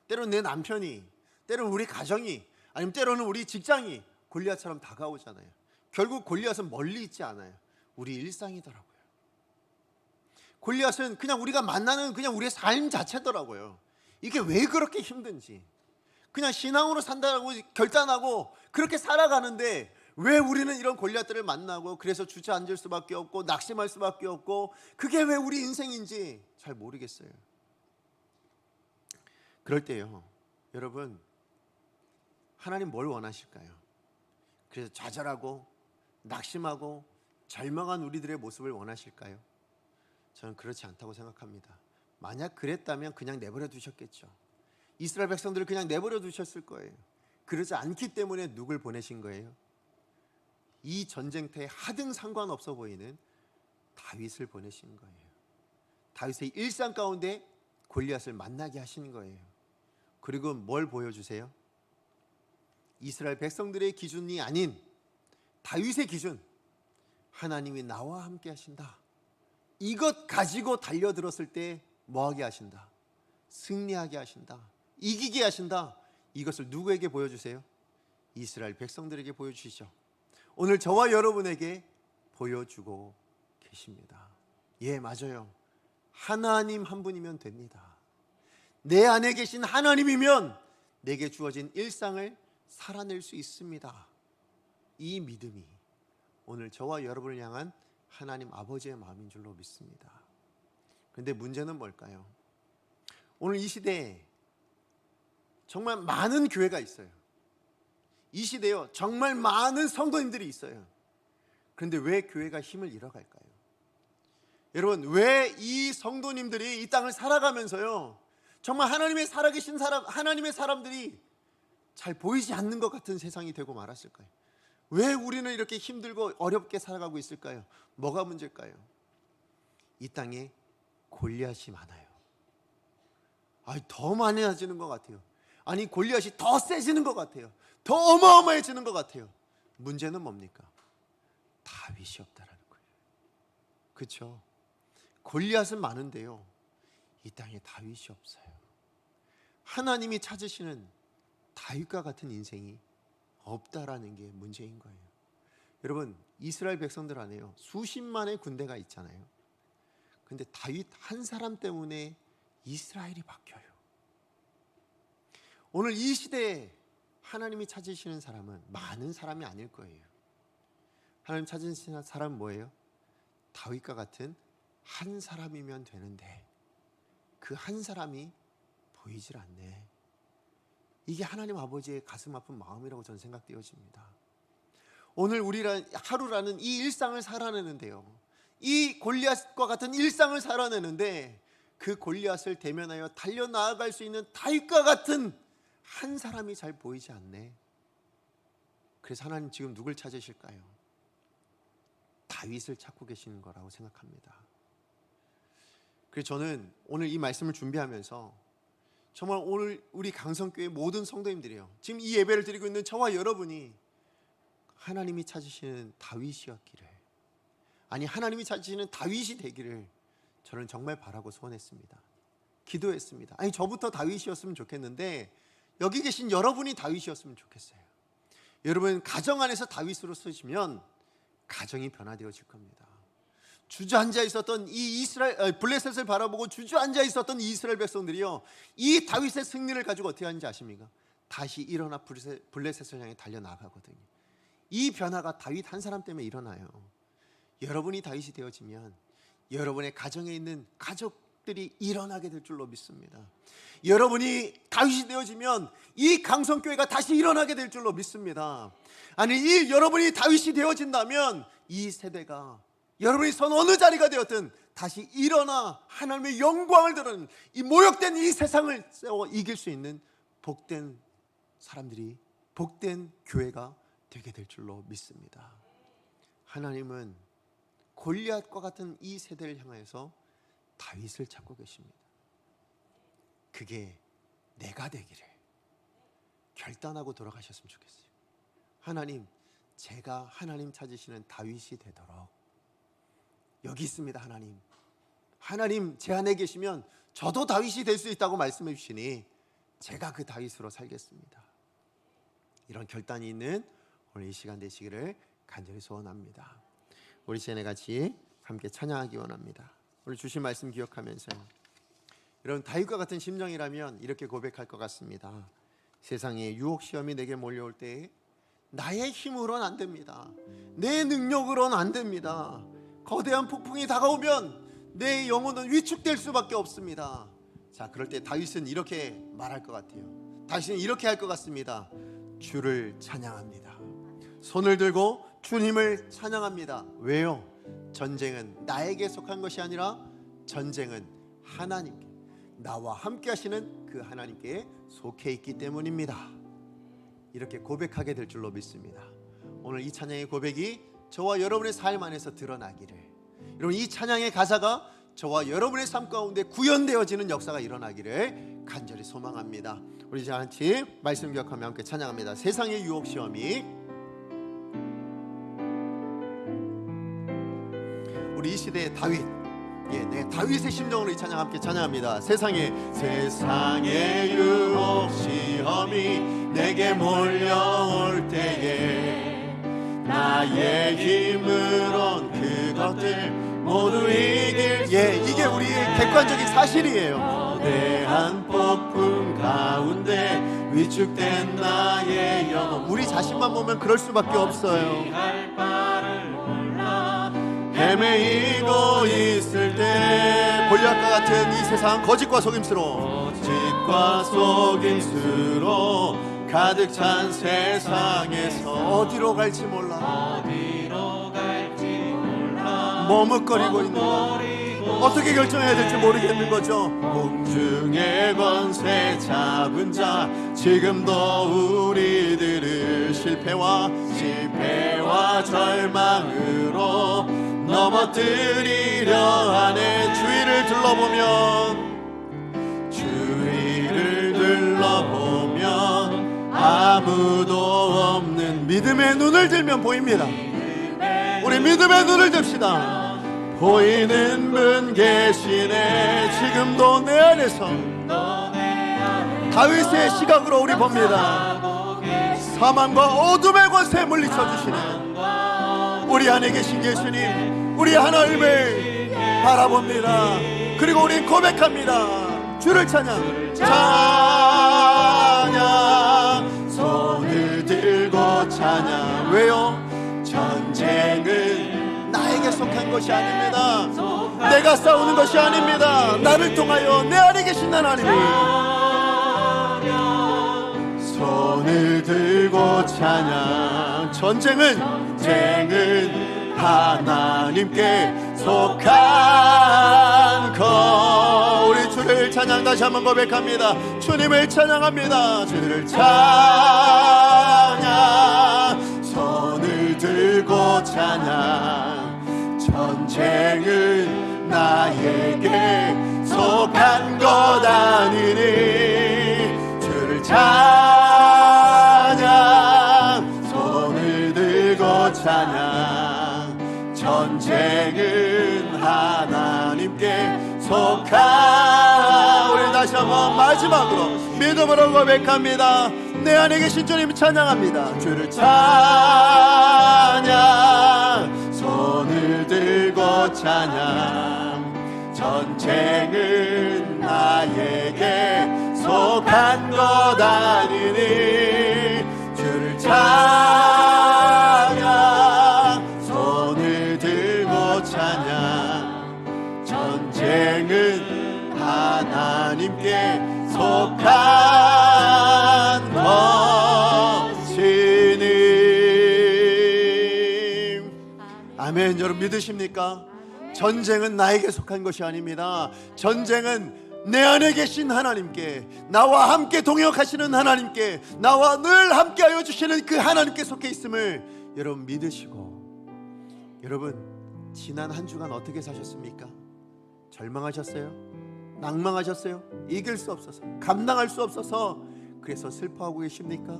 때로는 내 남편이, 때로는 우리 가정이, 아니면 때로는 우리 직장이 골리앗처럼 다가오잖아요. 결국 골리앗은 멀리 있지 않아요. 우리 일상이더라고요. 골리앗은 그냥 우리가 만나는 그냥 우리의 삶 자체더라고요. 이게 왜 그렇게 힘든지, 그냥 신앙으로 산다고 결단하고 그렇게 살아가는데 왜 우리는 이런 골리앗들을 만나고 그래서 주저앉을 수밖에 없고 낙심할 수밖에 없고, 그게 왜 우리 인생인지 잘 모르겠어요. 그럴 때요, 여러분, 하나님 뭘 원하실까요? 그래서 좌절하고 낙심하고 절망한 우리들의 모습을 원하실까요? 저는 그렇지 않다고 생각합니다. 만약 그랬다면 그냥 내버려 두셨겠죠. 이스라엘 백성들을 그냥 내버려 두셨을 거예요. 그러지 않기 때문에 누굴 보내신 거예요? 이 전쟁터에 하등 상관없어 보이는 다윗을 보내신 거예요. 다윗의 일상 가운데 골리앗을 만나게 하신 거예요. 그리고 뭘 보여주세요? 이스라엘 백성들의 기준이 아닌 다윗의 기준, 하나님이 나와 함께 하신다, 이것 가지고 달려들었을 때 뭐하게 하신다? 승리하게 하신다, 이기게 하신다. 이것을 누구에게 보여주세요? 이스라엘 백성들에게 보여주시죠. 오늘 저와 여러분에게 보여주고 계십니다. 맞아요. 하나님 한 분이면 됩니다. 내 안에 계신 하나님이면 내게 주어진 일상을 살아낼 수 있습니다. 이 믿음이 오늘 저와 여러분을 향한 하나님 아버지의 마음인 줄로 믿습니다. 그런데 문제는 뭘까요? 오늘 이 시대에 정말 많은 교회가 있어요. 이 시대에 정말 많은 성도님들이 있어요. 그런데 왜 교회가 힘을 잃어갈까요? 여러분, 왜 이 성도님들이 이 땅을 살아가면서요, 정말 하나님의 살아계신 사람, 하나님의 사람들이 잘 보이지 않는 것 같은 세상이 되고 말았을까요? 왜 우리는 이렇게 힘들고 어렵게 살아가고 있을까요? 뭐가 문제일까요? 이 땅에 골리앗이 많아요. 더 많아지는 것 같아요. 아니, 골리앗이 더 세지는 것 같아요. 더 어마어마해지는 것 같아요. 문제는 뭡니까? 다윗이 없다라는 거예요. 그렇죠? 골리앗은 많은데요, 이 땅에 다윗이 없어요. 하나님이 찾으시는 다윗과 같은 인생이 없다라는 게 문제인 거예요. 여러분, 이스라엘 백성들 안에요, 수십만의 군대가 있잖아요. 근데 다윗 한 사람 때문에 이스라엘이 바뀌어요. 오늘 이 시대에 하나님이 찾으시는 사람은 많은 사람이 아닐 거예요. 하나님 찾으시는 사람은 뭐예요? 다윗과 같은 한 사람이면 되는데 그 한 사람이 보이질 않네. 이게 하나님 아버지의 가슴 아픈 마음이라고 저는 생각되어집니다. 오늘 우리가 하루라는 이 일상을 살아내는데요, 이 골리앗과 같은 일상을 살아내는데 그 골리앗을 대면하여 달려나아갈 수 있는 다윗과 같은 한 사람이 잘 보이지 않네. 그래서 하나님 지금 누굴 찾으실까요? 다윗을 찾고 계시는 거라고 생각합니다. 그래서 저는 오늘 이 말씀을 준비하면서 정말 오늘 우리 강성교회 모든 성도님들이요, 지금 이 예배를 드리고 있는 저와 여러분이 하나님이 찾으시는 다윗이었기를, 아니 하나님이 찾으시는 다윗이 되기를 저는 정말 바라고 소원했습니다. 기도했습니다. 아니 저부터 다윗이었으면 좋겠는데 여기 계신 여러분이 다윗이었으면 좋겠어요. 여러분 가정 안에서 다윗으로 쓰시면 가정이 변화되어질 겁니다. 주저앉아 있었던 이 이스라엘 블레셋을 바라보고 주저앉아 있었던 이 이스라엘 백성들이요, 이 다윗의 승리를 가지고 어떻게 하는지 아십니까? 다시 일어나 블레셋을 향해 달려나가거든요. 이 변화가 다윗 한 사람 때문에 일어나요. 여러분이 다윗이 되어지면 여러분의 가정에 있는 가족들이 일어나게 될 줄로 믿습니다. 여러분이 다윗이 되어지면 이 강성교회가 다시 일어나게 될 줄로 믿습니다. 아니 여러분이 다윗이 되어진다면 이 세대가 여러분이 선 어느 자리가 되었든 다시 일어나 하나님의 영광을 드러내는 이 모욕된 이 세상을 세워 이길 수 있는 복된 사람들이, 복된 교회가 되게 될 줄로 믿습니다. 하나님은 골리앗과 같은 이 세대를 향해서 다윗을 찾고 계십니다. 그게 내가 되기를 결단하고 돌아가셨으면 좋겠어요. 하나님, 제가 하나님 찾으시는 다윗이 되도록 여기 있습니다. 하나님 제 안에 계시면 저도 다윗이 될 수 있다고 말씀해 주시니 제가 그 다윗으로 살겠습니다. 이런 결단이 있는 오늘 이 시간 되시기를 간절히 소원합니다. 우리 시간에 같이 함께 찬양하기 원합니다. 오늘 주신 말씀 기억하면서요, 여러분 다윗과 같은 심정이라면 이렇게 고백할 것 같습니다. 세상에 유혹 시험이 내게 몰려올 때 나의 힘으로는 안 됩니다. 내 능력으로는 안 됩니다. 거대한 폭풍이 다가오면 내 영혼은 위축될 수밖에 없습니다. 자, 그럴 때 다윗은 이렇게 말할 것 같아요. 다윗은 이렇게 할 것 같습니다. 주를 찬양합니다. 손을 들고 주님을 찬양합니다. 왜요? 전쟁은 나에게 속한 것이 아니라 전쟁은 하나님께, 나와 함께 하시는 그 하나님께 속해 있기 때문입니다. 이렇게 고백하게 될 줄로 믿습니다. 오늘 이 찬양의 고백이 저와 여러분의 삶 안에서 드러나기를, 여러분 이 찬양의 가사가 저와 여러분의 삶 가운데 구현되어지는 역사가 일어나기를 간절히 소망합니다. 우리 이제 같이 말씀 기억하며 함께 찬양합니다. 세상의 유혹 시험이, 우리 이 시대의 다윗, 다윗의 심정으로 이 찬양 함께 찬양합니다. 세상의 유혹 시험이 내게 몰려올 때에 나의 힘으론 그것들 모두 이길 수 이게 우리의 객관적인 사실이에요. 거대한 폭풍 가운데 위축된 나의 영혼, 우리 자신만 보면 그럴 수밖에 없어요. 헤매이고 있을 때 골리앗과 같은 이 세상, 거짓과 속임수로 가득 찬 세상에서 어디로 갈지 몰라 머뭇거리고 있는 것, 어떻게 결정해야 될지 모르겠는 거죠. 공중의 권세 잡은 자, 지금도 우리들을 실패와 절망으로 넘어뜨리려 하네. 주위를 둘러보면 아무도 없는 믿음의 눈을 들면 보입니다. 우리 믿음의 눈을 듭시다. 보이는 분 계시네. 지금도 내 안에서 다윗의 시각으로 우리 봅니다. 사망과 어둠의 권세에 물리쳐 주시는 우리 안에 계신 예수님, 우리 하나님을 바라봅니다. 그리고 우리 고백합니다. 주를 찬양. 손을 속한 것이 아닙니다. 내가 싸우는 것이 아닙니다. 나를 통하여 내 안에 계신 하나님이 손을 들고 찬양. 전쟁은 하나님께 속한 것. 우리 주를 찬양 다시 한번 고백합니다. 주님을 찬양합니다. 주를 찬양. 손을 들고 찬양. 전쟁은 나에게 속한 것 아니니 주를 찬양. 손을 들고 찬양. 전쟁은 하나님께 속한. 우리 다시 한번 마지막으로 믿음으로 고백합니다. 내 안에 계신 주님 찬양합니다. 주를 찬양. 손을 들고 찬양. 전쟁은 나에게 속한 것 아니니 주를 찬양. 손을 들고 찬양. 전쟁은 하나님께 속한 것이니. 아멘. 여러분 믿으십니까? 전쟁은 나에게 속한 것이 아닙니다. 전쟁은 내 안에 계신 하나님께, 나와 함께 동역하시는 하나님께, 나와 늘 함께하여 주시는 그 하나님께 속해 있음을 여러분 믿으시고. 여러분 지난 한 주간 어떻게 사셨습니까? 절망하셨어요? 낭망하셨어요? 이길 수 없어서, 감당할 수 없어서 그래서 슬퍼하고 계십니까?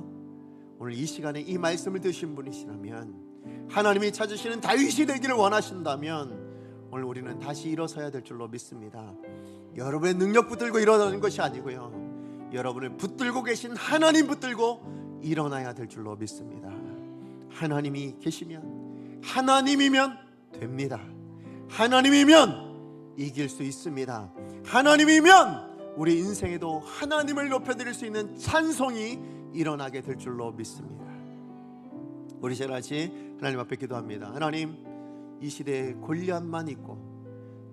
오늘 이 시간에 이 말씀을 드신 분이시라면, 하나님이 찾으시는 다윗이 되기를 원하신다면 오늘 우리는 다시 일어서야 될 줄로 믿습니다. 여러분의 능력 붙들고 일어나는 것이 아니고요, 여러분을 붙들고 계신 하나님 붙들고 일어나야 될 줄로 믿습니다. 하나님이 계시면, 하나님이면 됩니다. 하나님이면 이길 수 있습니다. 하나님이면 우리 인생에도 하나님을 높여드릴 수 있는 찬송이 일어나게 될 줄로 믿습니다. 우리 다 같이 하나님 앞에 기도합니다. 하나님, 이 시대에 골리앗만 있고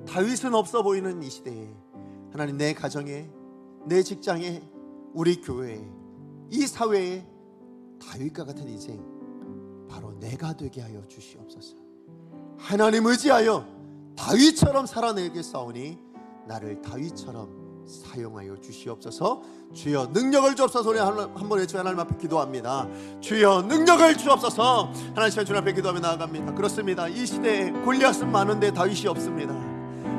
다윗은 없어 보이는 이 시대에, 하나님 내 가정에, 내 직장에, 우리 교회에, 이 사회에 다윗과 같은 인생 바로 내가 되게 하여 주시옵소서. 하나님 의지하여 다윗처럼 살아내겠사오니 나를 다윗처럼 사용하여 주시옵소서. 주여 능력을 주옵소서. 우리 한번 외쳐 하나님 앞에 기도합니다. 주여 능력을 주옵소서. 하나님 주님 앞에 기도하며 나아갑니다. 그렇습니다. 이 시대에 골리앗은 많은데 다윗이 없습니다.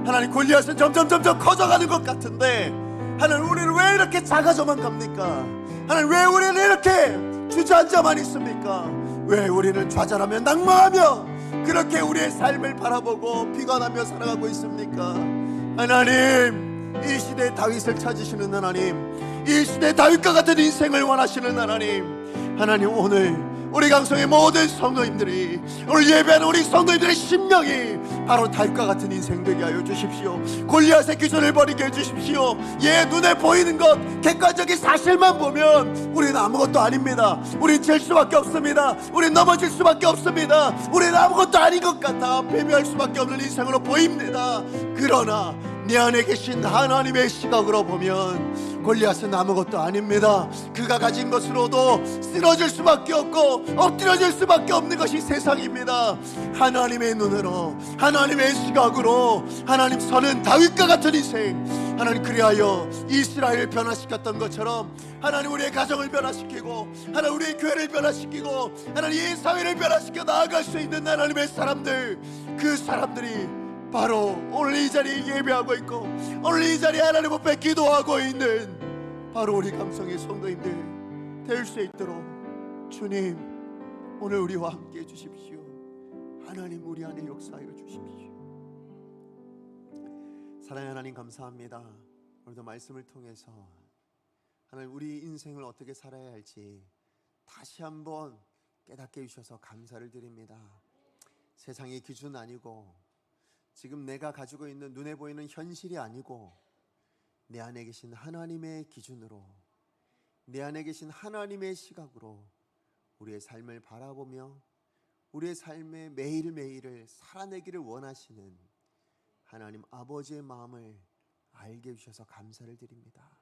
하나님, 골리앗은 점점 커져가는 것 같은데 하나님, 우리는 왜 이렇게 작아져만 갑니까? 하나님, 왜 우리는 이렇게 주저앉아만 있습니까? 왜 우리는 좌절하며 낭망하며 그렇게 우리의 삶을 바라보고 비관하며 살아가고 있습니까? 하나님, 이 시대에 다윗을 찾으시는 하나님, 이 시대에 다윗과 같은 인생을 원하시는 하나님, 하나님 오늘 우리 강성의 모든 성도님들이, 오늘 예배하는 우리 성도님들의 심령이 바로 다윗과 같은 인생 되게 하여 주십시오. 골리앗의 기준을 버리게 해주십시오. 눈에 보이는 것, 객관적인 사실만 보면 우리는 아무것도 아닙니다. 우린 질 수밖에 없습니다. 우린 넘어질 수밖에 없습니다. 우리는 아무것도 아닌 것 같아 패배할 수밖에 없는 인생으로 보입니다. 그러나 내 안에 계신 하나님의 시각으로 보면 골리앗은 아무것도 아닙니다. 그가 가진 것으로도 쓰러질 수밖에 없고 엎드려질 수밖에 없는 것이 세상입니다. 하나님의 눈으로, 하나님의 시각으로 하나님 선은 다윗과 같은 인생, 하나님 그리하여 이스라엘을 변화시켰던 것처럼 하나님 우리의 가정을 변화시키고, 하나님 우리의 교회를 변화시키고, 하나님 이 사회를 변화시켜 나아갈 수 있는 하나님의 사람들, 그 사람들이 바로 오늘 이 자리에 예배하고 있고 오늘 이 자리에 하나님 앞에 기도하고 있는 바로 우리 감성의 성도님들 될 수 있도록 주님 오늘 우리와 함께 해주십시오. 하나님 우리 안에 역사하여 주십시오. 사랑하는 하나님 감사합니다. 오늘도 말씀을 통해서 하나님 우리 인생을 어떻게 살아야 할지 다시 한번 깨닫게 해주셔서 감사를 드립니다. 세상의 기준 아니고 지금 내가 가지고 있는 눈에 보이는 현실이 아니고 내 안에 계신 하나님의 기준으로, 내 안에 계신 하나님의 시각으로 우리의 삶을 바라보며 우리의 삶의 매일매일을 살아내기를 원하시는 하나님 아버지의 마음을 알게 해주셔서 감사를 드립니다.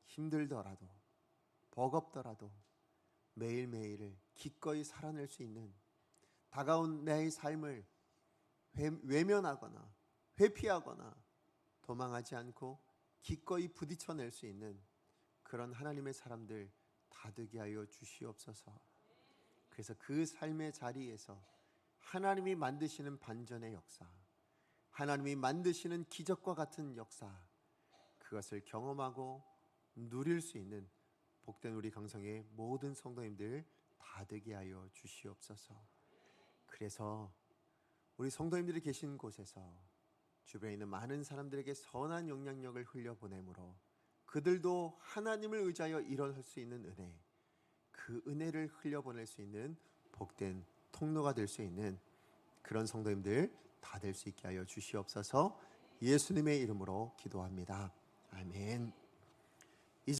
힘들더라도 버겁더라도 매일매일을 기꺼이 살아낼 수 있는, 다가온 내 삶을 외면하거나 회피하거나 도망하지 않고 기꺼이 부딪혀낼 수 있는 그런 하나님의 사람들 다 되게 하여 주시옵소서. 그래서 그 삶의 자리에서 하나님이 만드시는 반전의 역사, 하나님이 만드시는 기적과 같은 역사, 그것을 경험하고 누릴 수 있는 복된 우리 강성의 모든 성도님들 다 되게 하여 주시옵소서. 그래서 우리 성도님들이 계신 곳에서 주변에 있는 많은 사람들에게 선한 영향력을 흘려보내므로 그들도 하나님을 의지하여 일어설 수 있는 은혜, 그 은혜를 흘려보낼 수 있는 복된 통로가 될 수 있는 그런 성도님들 다 될 수 있게 하여 주시옵소서. 예수님의 이름으로 기도합니다. 아멘.